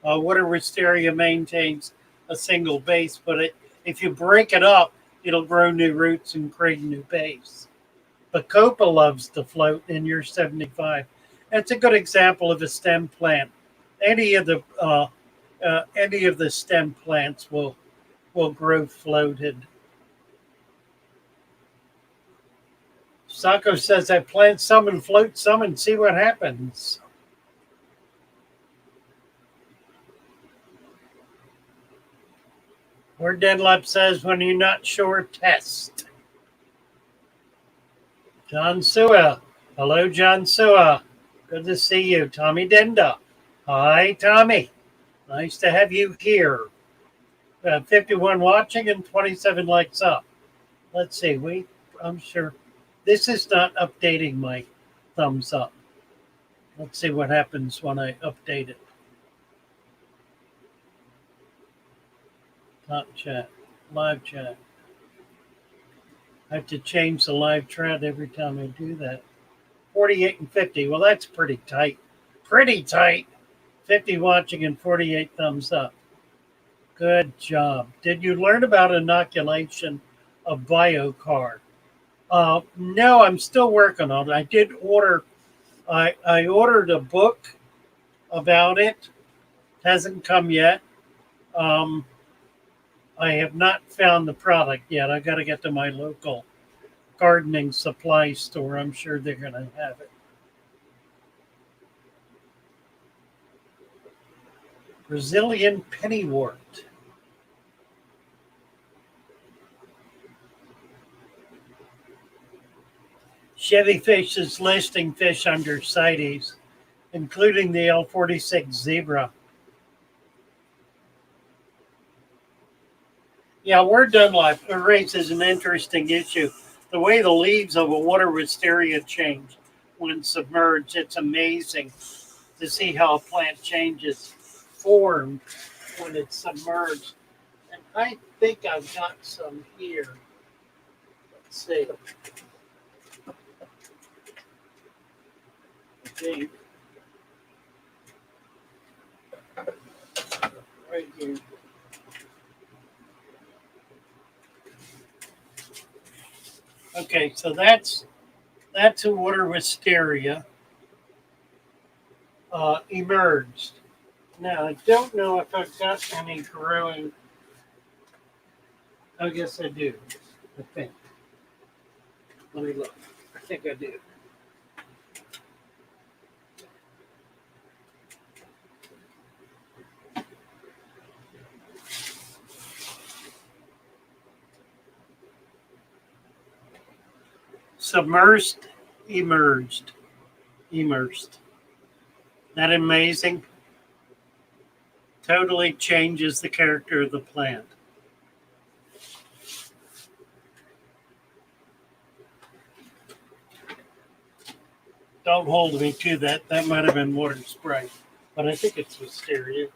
Water Wisteria maintains a single base, but If you break it up, it'll grow new roots and create a new base. Bacopa loves to float in your 75. That's a good example of a stem plant. Any of the stem plants will grow floated. Sako says I plant some and float some and see what happens. Where Dunlap says when you're not sure, test. John Sua. Hello, John Sua. Good to see you. Tommy Denda. Hi, Tommy. Nice to have you here. 51 watching and 27 likes up. Let's see. I'm sure this is not updating my thumbs up. Let's see what happens when I update it. Top chat, live chat. I have to change the live chat every time I do that. 48 and 50. Well, that's pretty tight. Pretty tight. 50 watching and 48 thumbs up. Good job. Did you learn about inoculation of biocar? No, I'm still working on it. I did order. I ordered a book about it. Hasn't come yet. I have not found the product yet. I got to get to my local gardening supply store. I'm sure they're going to have it. Brazilian pennywort. Chevy Fish is listing fish under CITES, including the L46 zebra. Yeah, we're Dunlop. It raises an interesting issue. The way the leaves of a water wisteria change when submerged, it's amazing to see how a plant changes form when it's submerged. And I think I've got some here. Let's see. Okay. Right here. Okay, so that's a water wisteria emerged. Now, I don't know if I've got any growing. I guess I do, I think. Let me look. I think I do. Submersed, emerged, immersed. That amazing? Totally changes the character of the plant. Don't hold me to that. That might have been water spray, but I think it's Wisteria.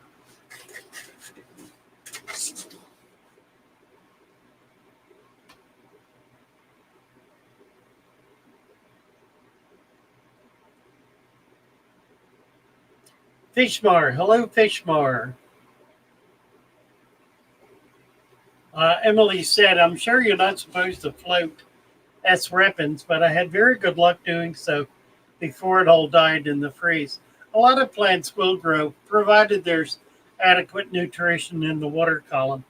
Fishmar, hello, Fishmar. Emily said, I'm sure you're not supposed to float S. repens, but I had very good luck doing so before it all died in the freeze. A lot of plants will grow, provided there's adequate nutrition in the water column.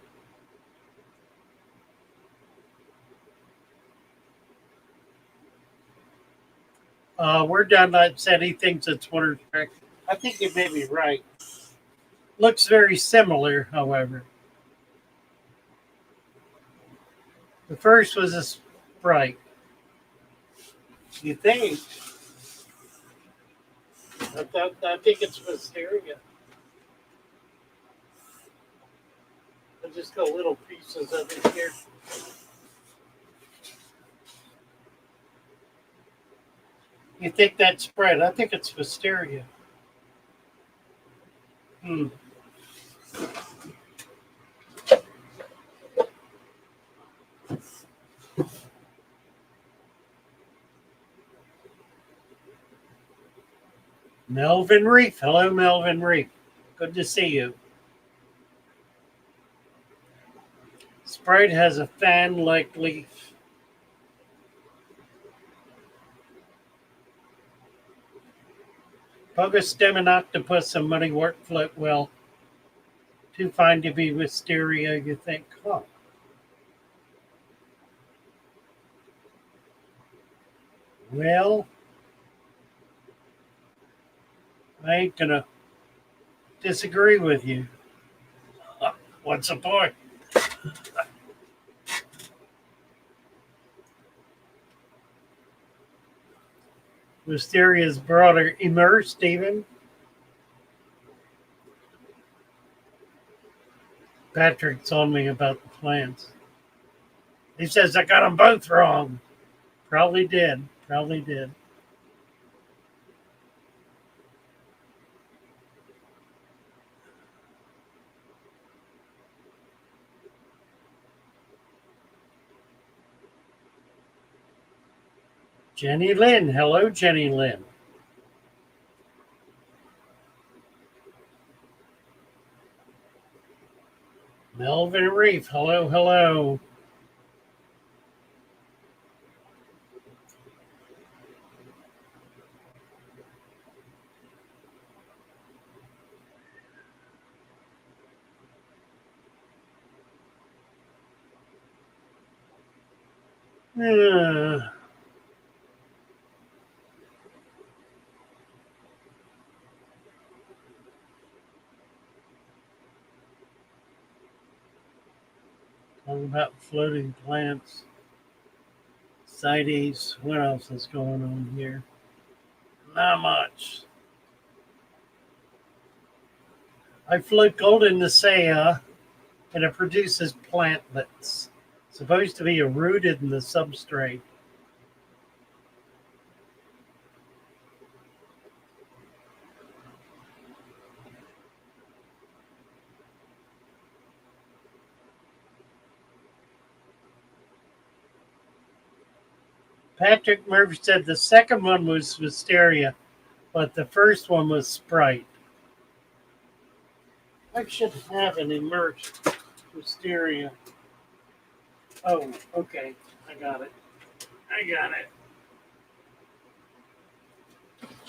We're done. I said he thinks it's water. I think you may be right. Looks very similar, however. The first was a Sprite. You think? I think it's Wisteria. I just got little pieces of it here. You think that's spread? I think it's Wisteria. Melvin Reef. Hello, Melvin Reef. Good to see you. Sprite has a fan-like leaf. Bogus stem and octopus and muddy wort float well. Too fine to be wisteria, you think? Huh. Well, I ain't gonna disagree with you. What's the point? Wisteria's broader immersed even. Patrick's on me about the plants. He says I got them both wrong. Probably did. Probably did. Jenny Lynn. Hello, Jenny Lynn. Melvin Reef. Hello, hello. Talking about floating plants. CITES. What else is going on here? Not much. I float golden Nisea and it produces plantlets. Supposed to be rooted in the substrate. Patrick Murphy said the second one was Wisteria, but the first one was Sprite. I should have an immersed Wisteria. Oh, okay. I got it. I got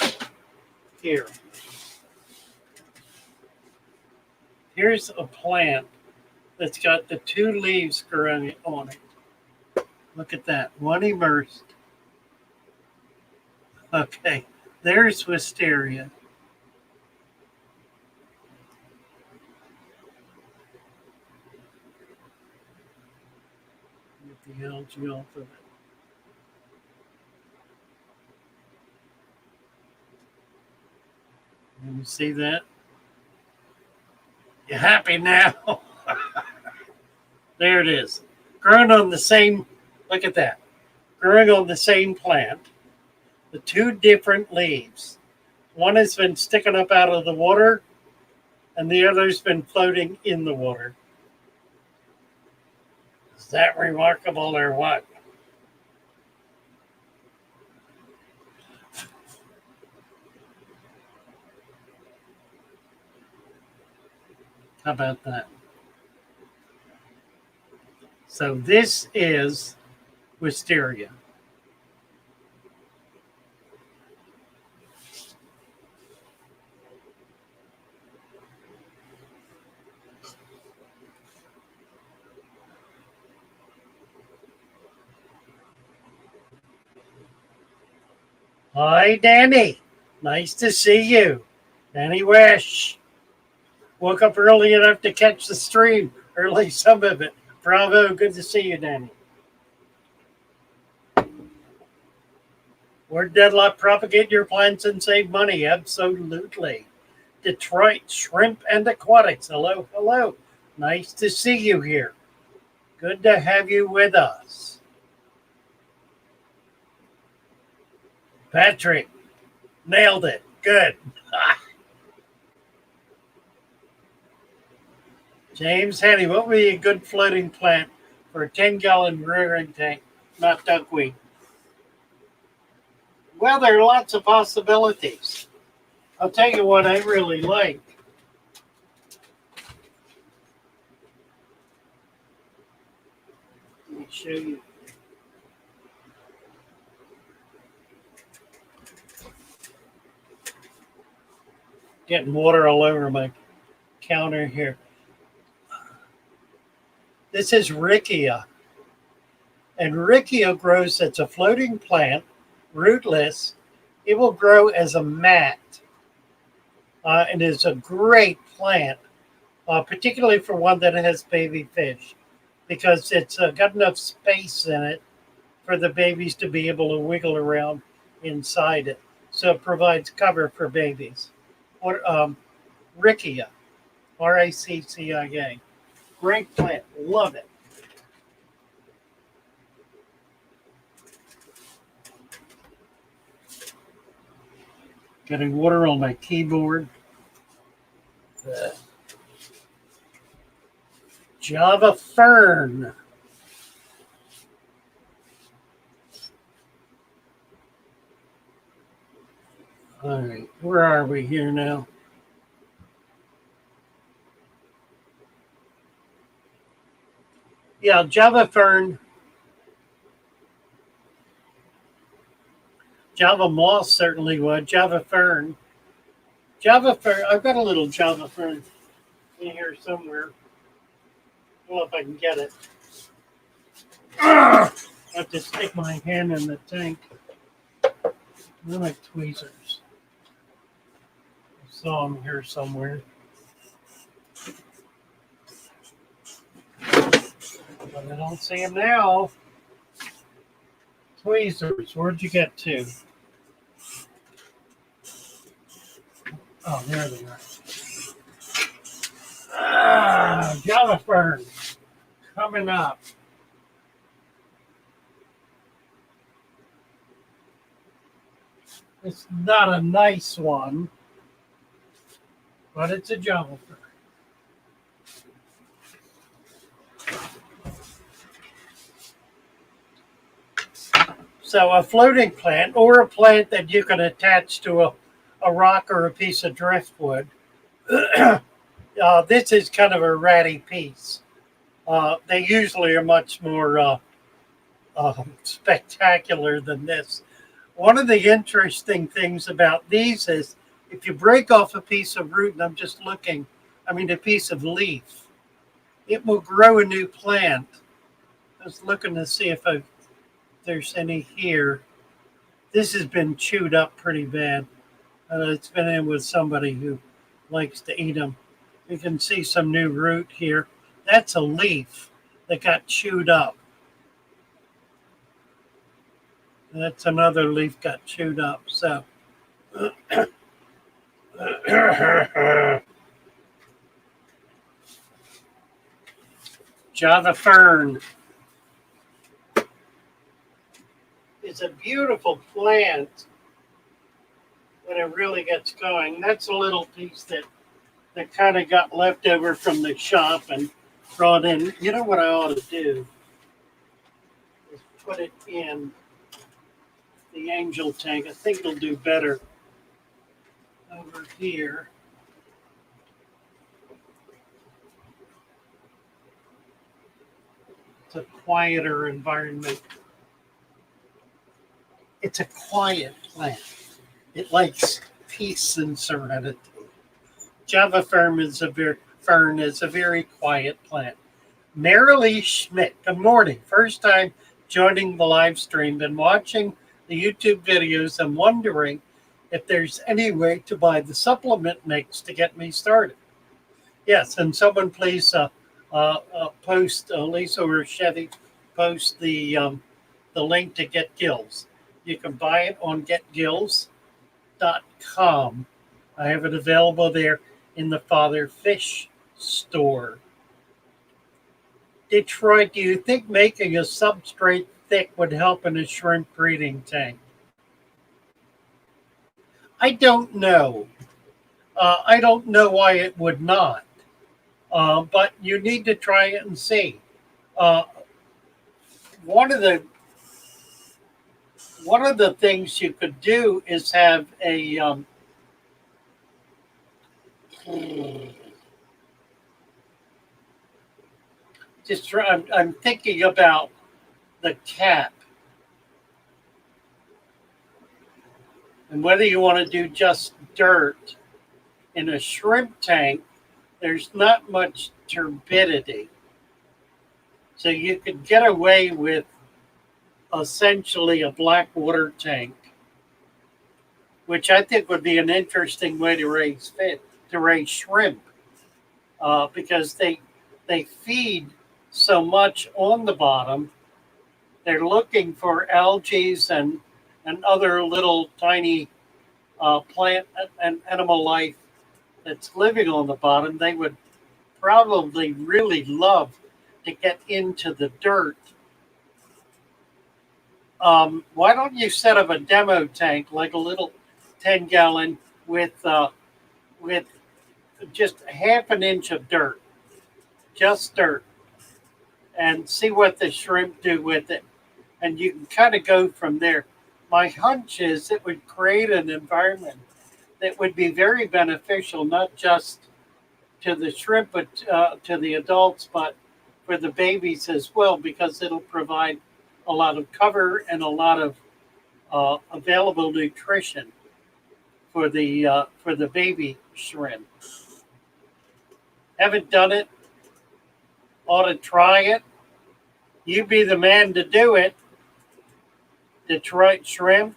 it. Here. Here's a plant that's got the two leaves growing on it. Look at that. One immersed. Okay. There's Wisteria. Get the algae off of it. Can you see that? You happy now? There it is. Growing on the same, look at that. Growing on the same plant. The two different leaves. One has been sticking up out of the water and the other's been floating in the water. Is that remarkable or what? How about that? So this is Wisteria. Hi, Danny. Nice to see you. Danny Wish. Woke up early enough to catch the stream. Early some of it. Bravo. Good to see you, Danny. Word Deadlock, propagate your plants and save money. Absolutely. Detroit Shrimp and Aquatics. Hello, hello. Nice to see you here. Good to have you with us. Patrick, nailed it. Good. James Henny, what would be a good floating plant for a 10-gallon rearing tank, not duckweed? Well, there are lots of possibilities. I'll tell you what I really like. show you. Getting water all over my counter here. This is Riccia. And Riccia grows, it's a floating plant, rootless. It will grow as a mat. And is a great plant, particularly for one that has baby fish, because it's got enough space in it for the babies to be able to wiggle around inside it. So it provides cover for babies. Riccia, Raccia. Great plant, love it. Getting water on my keyboard. Java Fern. All right, where are we here now? Yeah, Java Fern. Java Moss certainly would. Java Fern. Java Fern. I've got a little Java Fern in here somewhere. I don't know if I can get it. I have to stick my hand in the tank. They're like tweezers. I saw them here somewhere. But I don't see them now. Tweezers, where'd you get to? Oh, there they are. Java Fern coming up. It's not a nice one, but it's a Java Fern. So a floating plant, or a plant that you can attach to a rock or a piece of driftwood. This is kind of a ratty piece. They usually are much more spectacular than this. One of the interesting things about these is if you break off a piece of root, and I'm just looking, a piece of leaf, it will grow a new plant. I was looking to see if there's any here. This has been chewed up pretty bad. It's been in with somebody who likes to eat them. You can see some new root here. That's a leaf that got chewed up. That's another leaf got chewed up. So Java Fern is a beautiful plant when it really gets going. That's a little piece that kind of got left over from the shop and brought in. You know what I ought to do is put it in the angel tank. I think it'll do better over here. It's a quieter environment. It's a quiet plant. It likes peace and serenity. Java Fern is a very quiet plant. Marilee Schmidt, good morning. First time joining the live stream. Been watching the YouTube videos. I'm wondering if there's any way to buy the supplement mix to get me started. Yes, and someone please post, Lisa or Chevy, post the link to Get Gills. You can buy it on getgills.com. I have it available there in the Father Fish store. Detroit, do you think making a substrate thick would help in a shrimp breeding tank? I don't know. I don't know why it would not. But you need to try it and see. One of the things you could do is have a I'm thinking about the cap. And whether you want to do just dirt in a shrimp tank, there's not much turbidity. So you could get away with essentially a black water tank, which I think would be an interesting way to raise shrimp, because they feed so much on the bottom. They're looking for algae and other little tiny plant and animal life that's living on the bottom. They would probably really love to get into the dirt. Why don't you set up a demo tank, like a little 10-gallon with just half an inch of dirt, just dirt, and see what the shrimp do with it. And you can kind of go from there. My hunch is it would create an environment that would be very beneficial, not just to the shrimp, but to the adults, but for the babies as well, because it'll provide a lot of cover and a lot of available nutrition for the baby shrimp. Haven't done it? Ought to try it. You be the man to do it. Detroit Shrimp.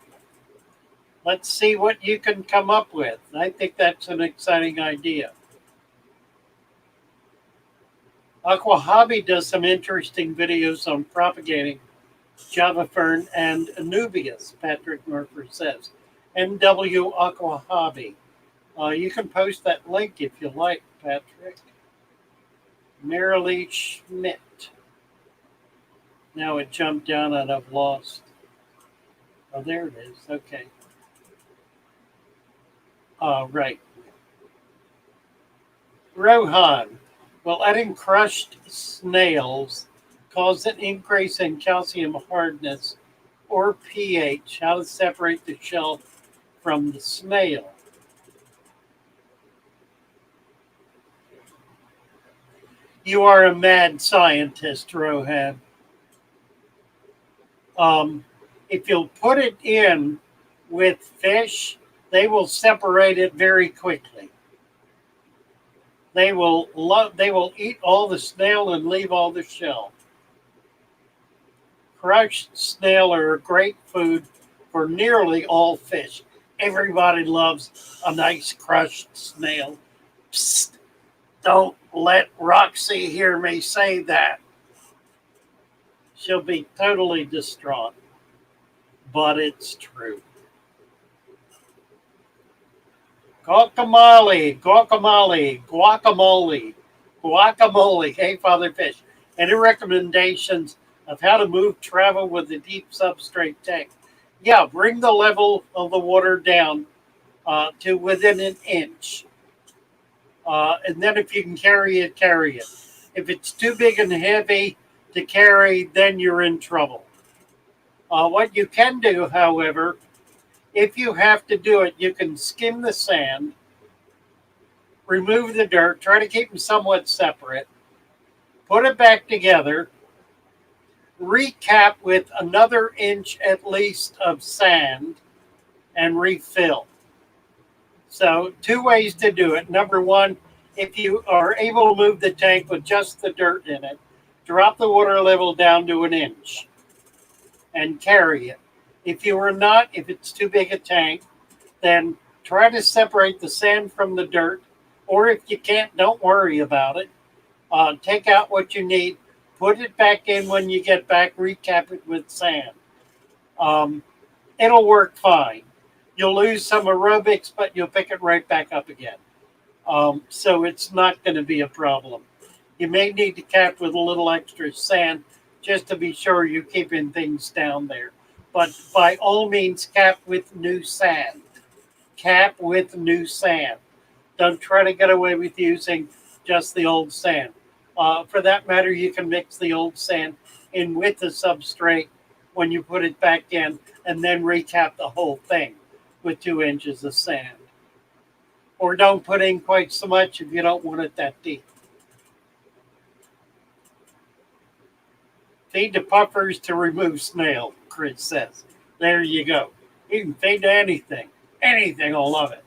Let's see what you can come up with. I think that's an exciting idea. Aqua Hobby does some interesting videos on propagating Java Fern and Anubias, Patrick Murphy says. NW Aqua Hobby. You can post that link if you like, Patrick. Marilee Schmidt. Now it jumped down and I've lost. Oh, there it is. Okay. Right. Rohan. Will adding crushed snails cause an increase in calcium hardness or pH? How to separate the shell from the snail? You are a mad scientist, Rohan. If you'll put it in with fish, they will separate it very quickly. They will eat all the snail and leave all the shell. Crushed snail are a great food for nearly all fish. Everybody loves a nice crushed snail. Psst, don't let Roxy hear me say that. She'll be totally distraught. But it's true. Guacamole. Hey, Father Fish. Any recommendations of how to move travel with a deep substrate tank? Yeah, bring the level of the water down to within an inch. And then if you can carry it, carry it. If it's too big and heavy to carry, then you're in trouble. What you can do, however, if you have to do it, you can skim the sand, remove the dirt, try to keep them somewhat separate, put it back together, recap with another inch at least of sand, and refill. So 2 ways to do it. Number one, if you are able to move the tank with just the dirt in it, drop the water level down to an inch and carry it. If you are not, if it's too big a tank, then try to separate the sand from the dirt. Or if you can't, don't worry about it. Take out what you need, put it back in when you get back, recap it with sand. It'll work fine. You'll lose some aerobics, but you'll pick it right back up again. So it's not going to be a problem. You may need to cap with a little extra sand just to be sure you're keeping things down there. But by all means, cap with new sand. Cap with new sand. Don't try to get away with using just the old sand. For that matter, you can mix the old sand in with the substrate when you put it back in and then recap the whole thing with 2 inches of sand. Or don't put in quite so much if you don't want it that deep. Feed the puffers to remove snail, Chris says. There you go. You can feed to anything. Anything will love it.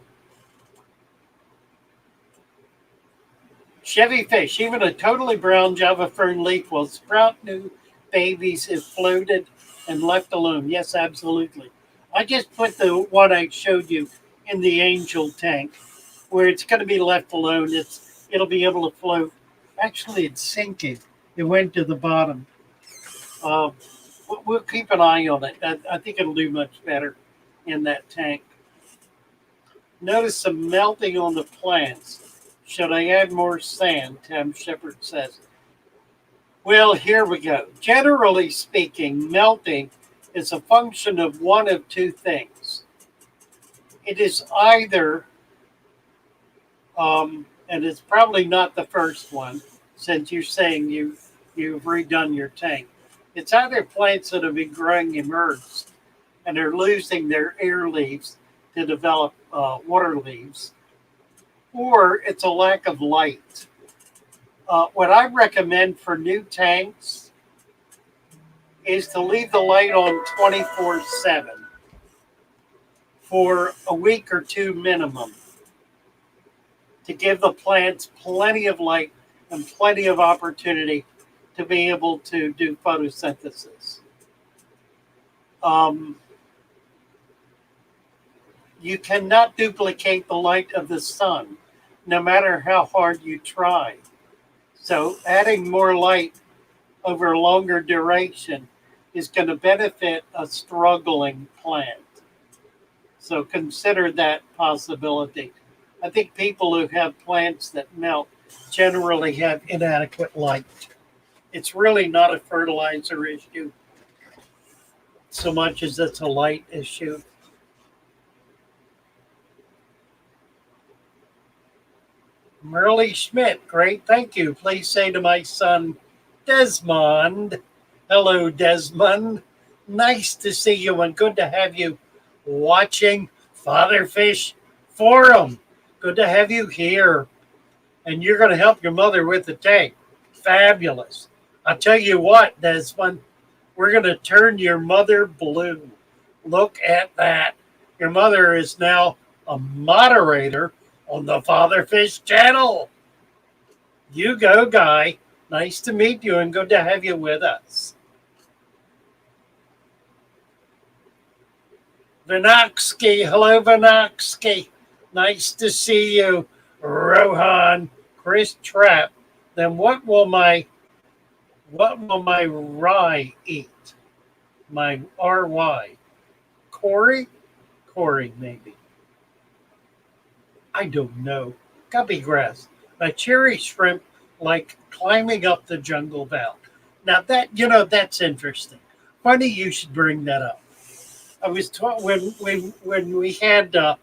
Chevy fish, even a totally brown Java fern leaf will sprout new babies if floated and left alone. Yes, absolutely. I just put the one I showed you in the angel tank where it's going to be left alone. It'll be able to float. Actually, it's sinking. It went to the bottom. We'll keep an eye on it. I think it'll do much better in that tank. Notice some melting on the plants. Should I add more sand? Tim Shepard says. Well, here we go. Generally speaking, melting is a function of one of two things. It is either, and it's probably not the first one, since you're saying you've redone your tank. It's either plants that have been growing immersed and are losing their air leaves to develop water leaves, or it's a lack of light. What I recommend for new tanks is to leave the light on 24/7 for a week or two minimum to give the plants plenty of light and plenty of opportunity to be able to do photosynthesis. You cannot duplicate the light of the sun, no matter how hard you try. So adding more light over a longer duration is going to benefit a struggling plant. So consider that possibility. I think people who have plants that melt generally have inadequate light. It's really not a fertilizer issue so much as it's a light issue. Merle Schmidt, great, thank you. Please say to my son, Desmond, hello, Desmond. Nice to see you and good to have you watching Father Fish Forum. Good to have you here. And you're going to help your mother with the tank. Fabulous. I'll tell you what, Desmond, we're going to turn your mother blue. Look at that. Your mother is now a moderator on the Father Fish channel. You go, Guy. Nice to meet you and good to have you with us. Vinoksky, hello, Vinoksky. Nice to see you. Rohan, Chris Trapp. Then what will my rye eat? My RY. Corey, maybe. I don't know. Guppy grass. My cherry shrimp like climbing up the jungle val. Now that's interesting. Funny you should bring that up. I was taught when we had a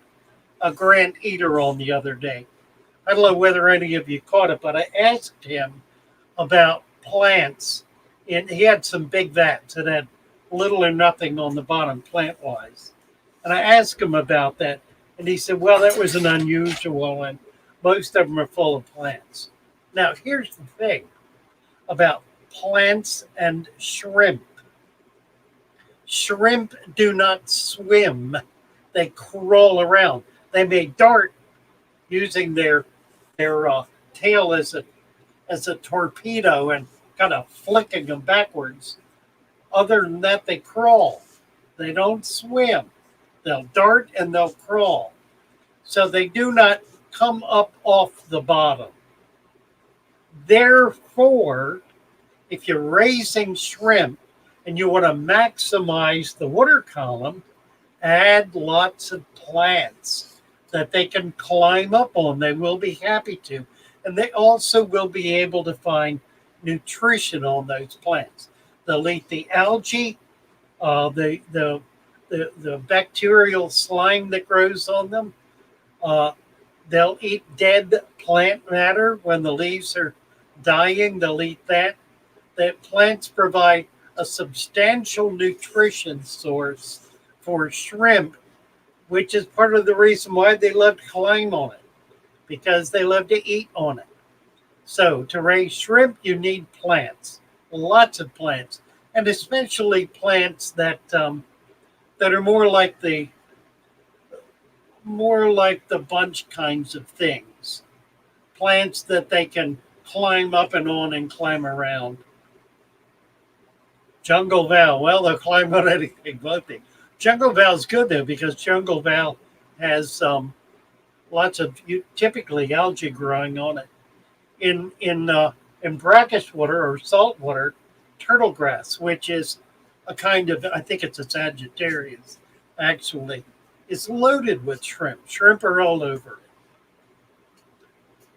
Grant Eater on the other day. I don't know whether any of you caught it, but I asked him about plants, and he had some big vats that had little or nothing on the bottom plant-wise. And I asked him about that, and he said, well, that was an unusual one. Most of them are full of plants. Now, here's the thing about plants and shrimp. Shrimp do not swim. They crawl around. They may dart using their tail as a torpedo and kind of flicking them backwards. Other than that, they crawl. They don't swim. They'll dart and they'll crawl. So they do not come up off the bottom. Therefore, if you're raising shrimp and you want to maximize the water column, add lots of plants that they can climb up on. They will be happy to. And they also will be able to find nutrition on those plants. They'll eat the algae, the bacterial slime that grows on them. They'll eat dead plant matter when the leaves are dying. They'll eat that. The plants provide a substantial nutrition source for shrimp, which is part of the reason why they love to climb on it, because they love to eat on it. So to raise shrimp, you need plants, lots of plants. and especially plants that that are more like the bunch kinds of things. Plants that they can climb up and on and climb around. Jungle Val, well, they'll climb on anything, won't they? Jungle Val's good though because Jungle Val has lots of typically algae growing on it. In brackish water or salt water, turtle grass, which is a kind of, I think it's a Sagittarius, actually, is loaded with shrimp. Shrimp are all over it.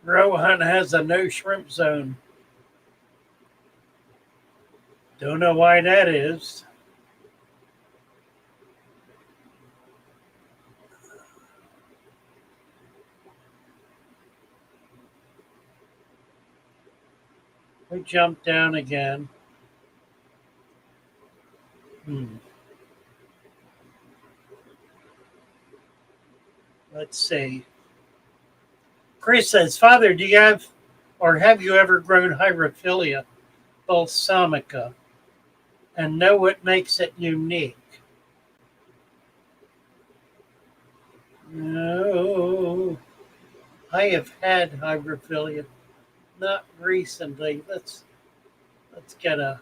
Rohan has a no shrimp zone. Don't know why that is. We jump down again. Let's see. Chris says, Father, do you have or have you ever grown Hyrophilia balsamica and know what makes it unique? No. I have had Hyrophilia, not recently. Let's get a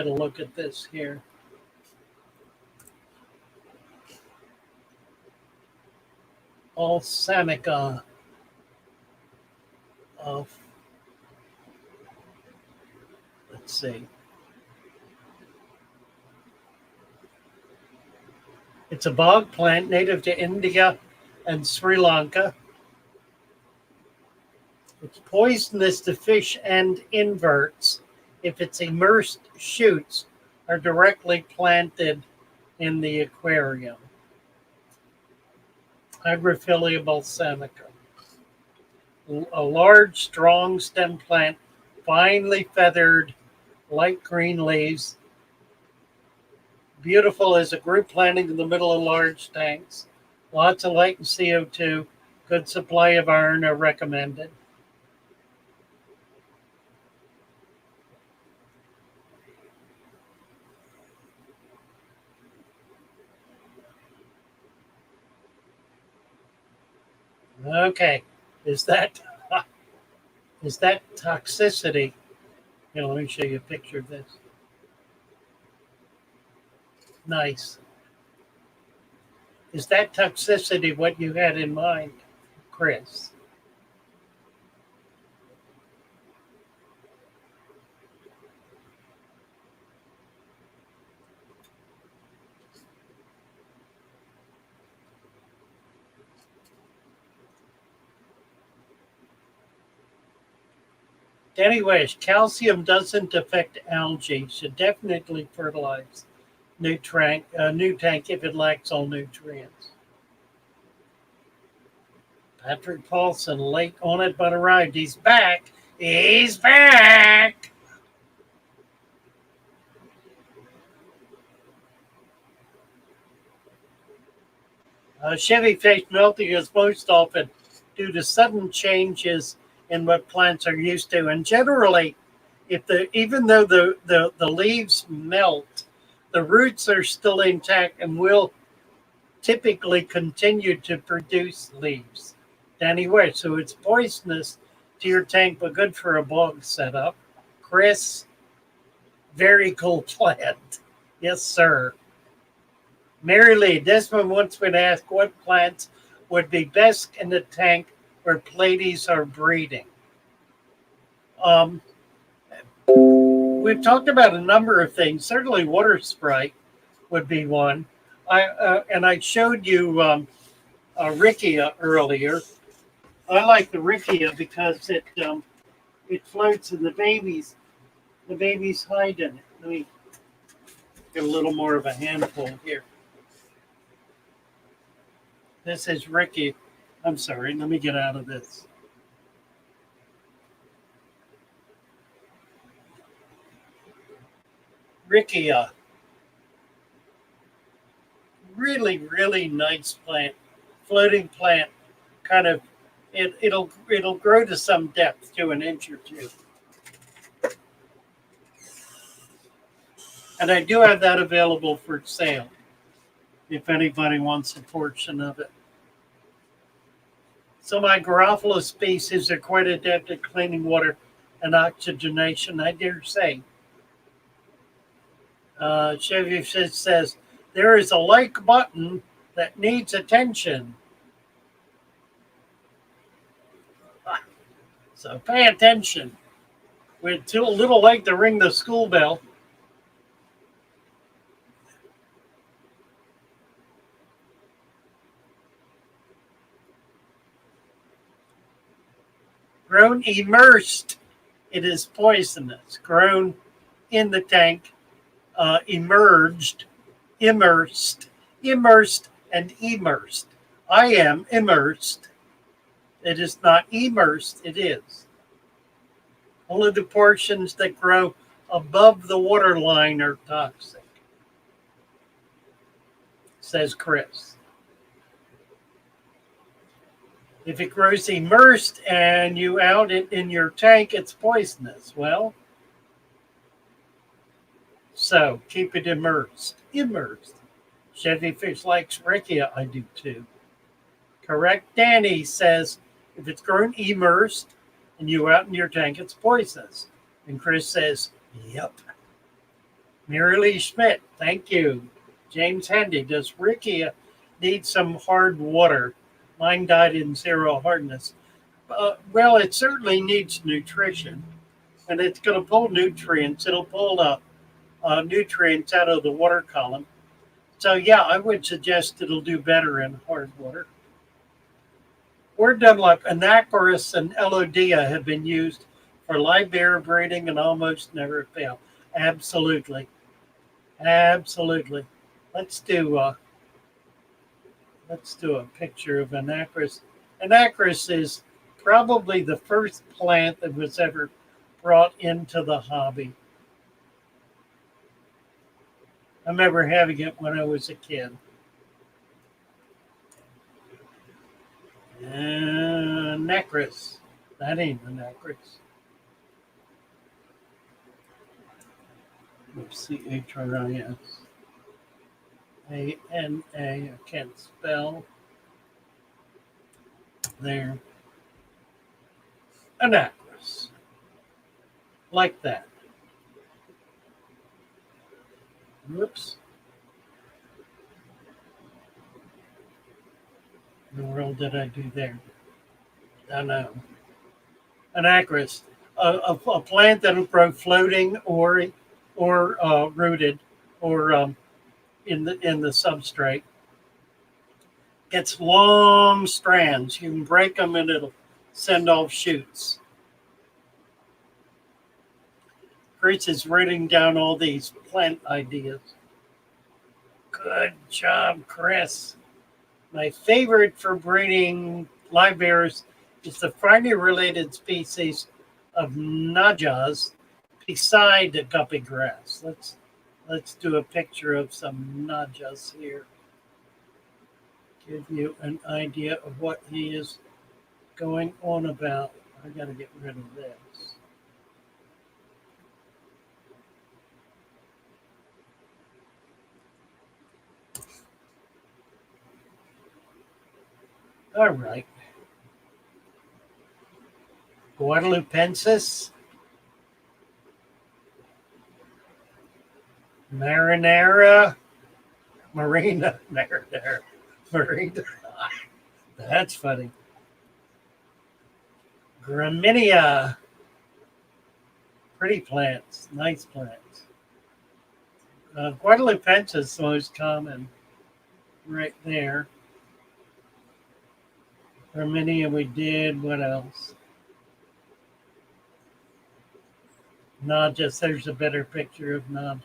look at this here. Balsamica of, let's see. It's a bog plant native to India and Sri Lanka. It's poisonous to fish and inverts if its immersed shoots are directly planted in the aquarium. Hyrophilia balsamica. A large, strong stem plant, finely feathered, light green leaves. Beautiful as a group planting in the middle of large tanks. Lots of light and CO2. Good supply of iron are recommended. Okay, is that toxicity? Here, let me show you a picture of this. Nice. Is that toxicity what you had in mind, Chris? Anyways, calcium doesn't affect algae. Should definitely fertilize new tank if it lacks all nutrients. Patrick Paulson, late on it but arrived. He's back. He's back. Chevy face melting is most often due to sudden changes in what plants are used to, and generally, even though the leaves melt, the roots are still intact and will typically continue to produce leaves. Anyway, so it's poisonous to your tank, but good for a bog setup. Chris, very cool plant. Yes, sir. Mary Lee, Desmond once been asked what plants would be best in the tank where Platies are breeding. We've talked about a number of things. Certainly water sprite would be one. I showed you Rickia earlier. I like the Rickia because it floats and the babies hide in it. Let me get a little more of a handful here. This is Rickia. I'm sorry, let me get out of this. Rickia. Really, really nice plant. Floating plant. Kind of, it'll grow to some depth, to an inch or two. And I do have that available for sale if anybody wants a portion of it. So my Garofalo species are quite adept at cleaning water and oxygenation, I dare say. Chevy Fish says, there is a like button that needs attention. So pay attention. We're too little late to ring the school bell. Grown immersed, it is poisonous. Grown in the tank, immersed, and immersed. I am immersed. It is not immersed, it is. Only the portions that grow above the waterline are toxic, says Chris. If it grows immersed and you out it in your tank, it's poisonous. Well, so keep it immersed. Immersed. Chevy Fish likes Rickia. I do too. Correct. Danny says if it's grown immersed and you out in your tank, it's poisonous. And Chris says, yep. Mary Lee Schmidt, thank you. James Handy, does Rickia need some hard water? Mine died in zero hardness. Well, it certainly needs nutrition, and it's going to pull nutrients. It'll pull nutrients out of the water column. So, yeah, I would suggest it'll do better in hard water. Or Dunlop, Anacharis and Elodia have been used for live bear breeding and almost never fail. Absolutely. Absolutely. Let's do a picture of Anacharis. Anacharis is probably the first plant that was ever brought into the hobby. I remember having it when I was a kid. Anacharis. That ain't Anacharis. Chris. A-N-A, I can't spell. There. Anacharis. Like that. Whoops. What in the world did I do there? I don't know. Anacharis. A plant that will grow floating or rooted or in the substrate. Gets long strands. You can break them and it'll send off shoots. Chris is writing down all these plant ideas. Good job, Chris. My favorite for breeding live bears is the finely related species of Najas beside the guppy grass. Let's do a picture of some Najas here. Give you an idea of what he is going on about. I got to get rid of this. All right. Guadalupensis. Marina. That's funny. Graminia. Pretty plants. Nice plants. Guadalupensis is the most common right there. Graminia we did. What else? Najas. There's a better picture of Najas.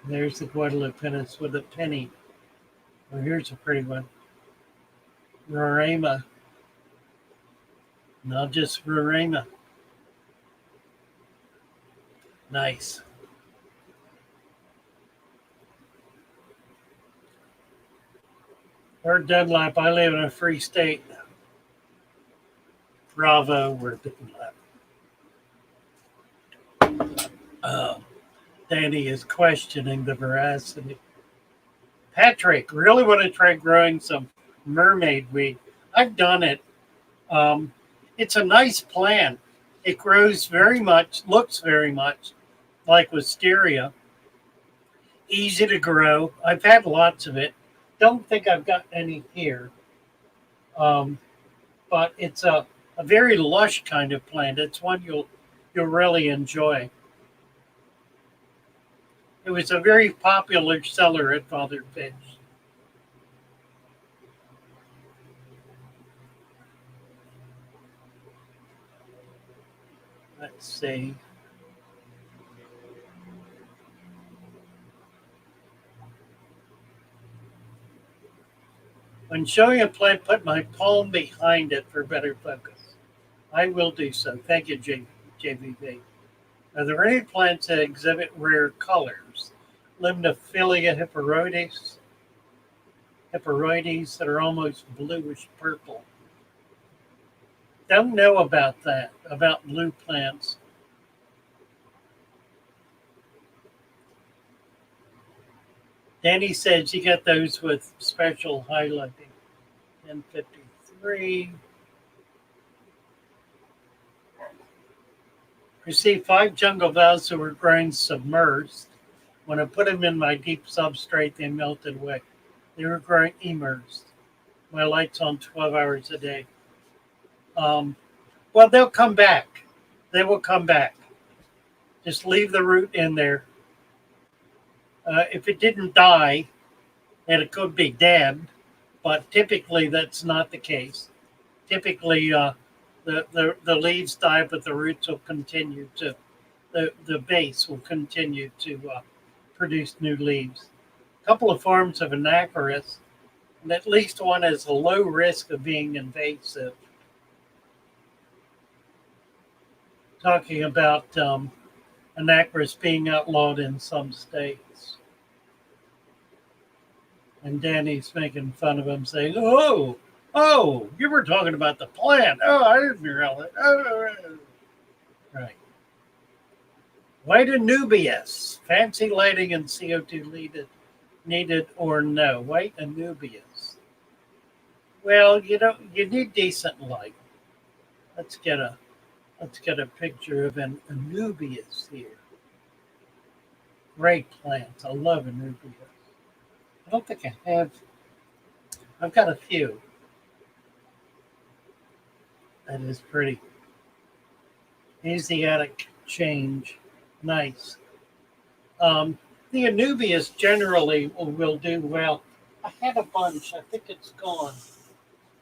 There's the Guadalupensis with a penny. Oh, here's a pretty one. Roraima. Najas Roraima. Nice. We're Dunlap. I live in a free state. Bravo, we're Dunlap. Danny is questioning the veracity. Patrick, really want to try growing some mermaid weed. I've done it. It's a nice plant. It grows very much, looks very much like wisteria. Easy to grow. I've had lots of it. Don't think I've got any here. But it's a very lush kind of plant. It's one you'll really enjoy. It was a very popular seller at Father Fish. Let's see. When showing a plant, put my palm behind it for better focus. I will do so. Thank you, JVV. Are there any plants that exhibit rare colors? Limnophilia hyperoides that are almost bluish purple. Don't know about that, about blue plants. Danny says you get those with special highlighting. 1053. Received 5 jungle valves that were growing submerged. When I put them in my deep substrate, they melted away. They were growing immersed. My light's on 12 hours a day. Well, they'll come back. They will come back. Just leave the root in there. If it didn't die, and it could be dead, but typically that's not the case. Typically, the leaves die, but the roots will continue to, the base will continue to produce new leaves. A couple of forms of Anacharis, and at least one has a low risk of being invasive. Talking about Anacharis being outlawed in some states. And Danny's making fun of him, saying, oh, you were talking about the plant. Oh, I didn't realize. Oh, right. White Anubias. Fancy lighting and CO2 needed or no? White Anubias. Well, you need decent light. Let's get a picture of an Anubias here. Great plants. I love Anubias. I don't think I have. I've got a few. That is pretty. Asiatic change. Nice. The Anubias generally will do well. I had a bunch. I think it's gone.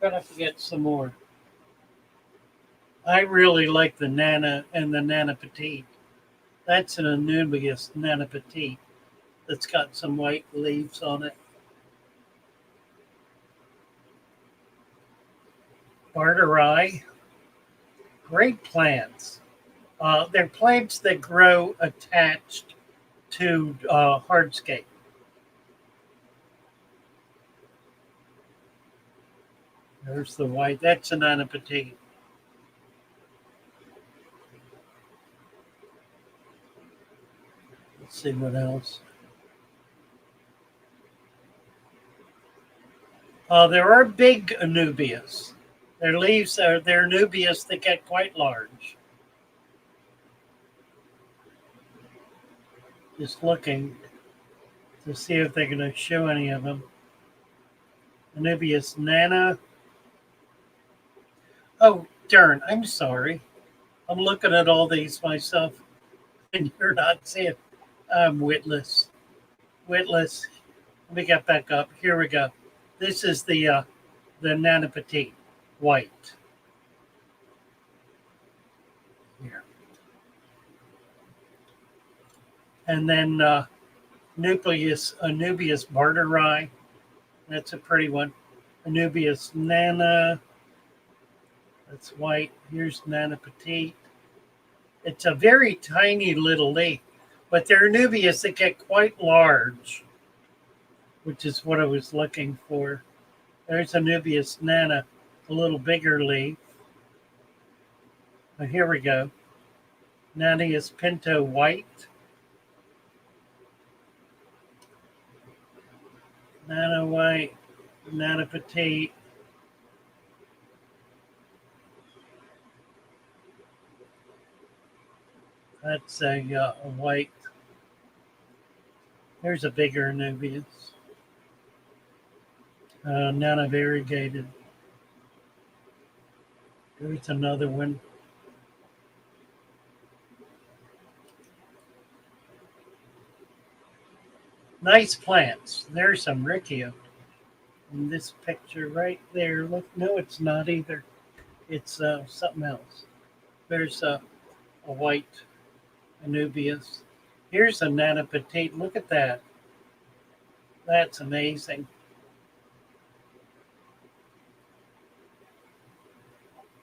Gotta have to get some more. I really like the Nana and the Nana Petite. That's an Anubias Nana Petite that's got some white leaves on it. Barterai. Great plants. They're plants that grow attached to hardscape. There's the white. That's an Nana Petite. Let's see what else. There are big Anubias. Their leaves are they're Anubias that get quite large. Just looking to see if they're going to show any of them. Anubias Nana. Oh, darn. I'm sorry. I'm looking at all these myself, and you're not seeing. I'm witless. Witless. Let me get back up. Here we go. This is the Nana Petite, white. Here. And then Anubias Barterai. That's a pretty one. Anubias Nana. That's white. Here's Nana Petite. It's a very tiny little leaf, but they're Anubias that get quite large, which is what I was looking for. There's Anubias Nana, a little bigger leaf. But here we go. Nanius Pinto White. Nana White. Nana Petite. That's a white. There's a bigger Anubias. Nana Variegated. There's another one. Nice plants. There's some Riccio in this picture right there. Look, no, it's not either. It's something else. There's a white Anubias. Here's a Nana Petite. Look at that. That's amazing.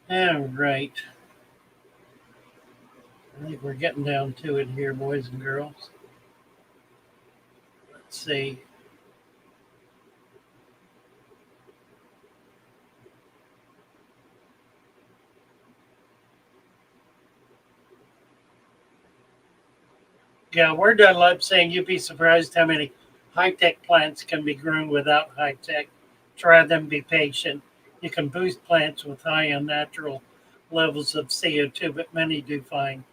All right. I think we're getting down to it here, boys and girls. Let's see. Yeah, we're done love saying you'd be surprised how many high-tech plants can be grown without high-tech. Try them, be patient. You can boost plants with high unnatural levels of CO2, but many do fine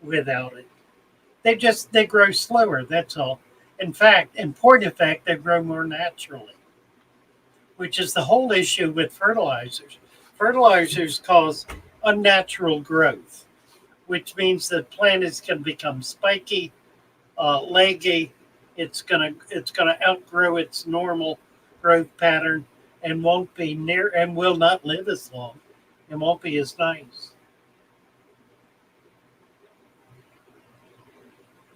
without it. They grow slower, that's all. In fact, in point of fact, they grow more naturally, which is the whole issue with fertilizers. Fertilizers cause unnatural growth, which means the plant is going to become spiky, leggy. It's gonna outgrow its normal growth pattern and won't be near and will not live as long. It won't be as nice.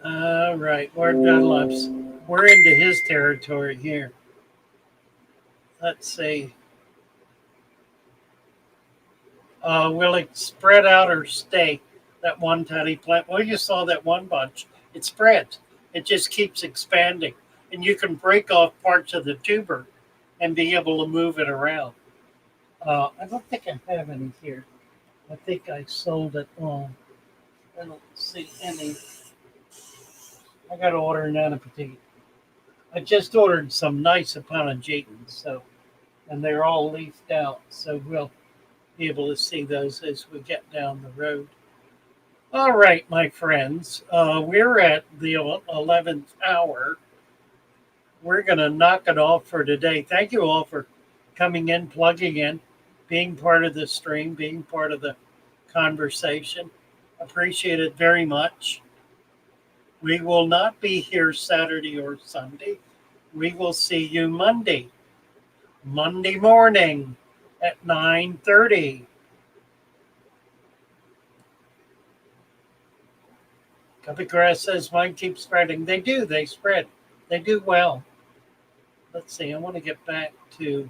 All right, Lord God loves. We're into his territory here. Let's see. Will it spread out or stay? That one tiny plant. Well, you saw that one bunch. It spreads. It just keeps expanding. And you can break off parts of the tuber and be able to move it around. I don't think I have any here. I think I sold it all. I don't see any. I got to order an Nana Petite. I just ordered some nice Eponygitans, and they're all leafed out. So we'll be able to see those as we get down the road. All right, my friends, we're at the 11th hour. We're going to knock it off for today. Thank you all for coming in, plugging in, being part of the stream, being part of the conversation. Appreciate it very much. We will not be here Saturday or Sunday. We will see you Monday morning at 9:30. Cupbygrass says mine keeps spreading. They do. They spread. They do well. Let's see. I want to get back to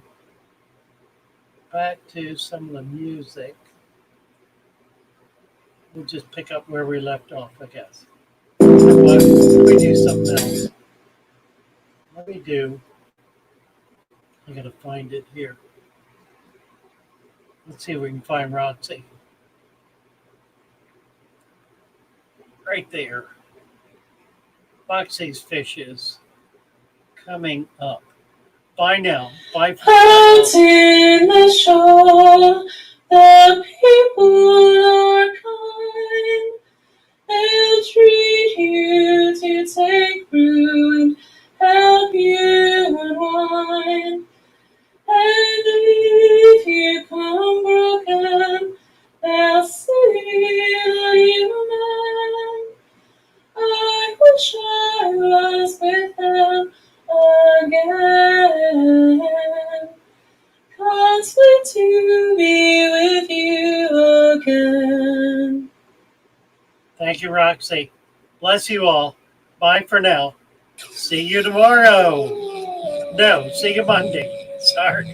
some of the music. We'll just pick up where we left off, I guess. Let me do something else. I got to find it here. Let's see if we can find Roxy. Right there. Foxy's Fishes coming up. Bye now. Bye. Out in the shore, the people are kind. They'll treat you to take brew and help you unwind. And if you come broken, they'll say you man. I wish I was with them again. Can't wait to be with you again. Thank you, Roxy. Bless you all. Bye for now. See you tomorrow. No, see you Monday. Sorry.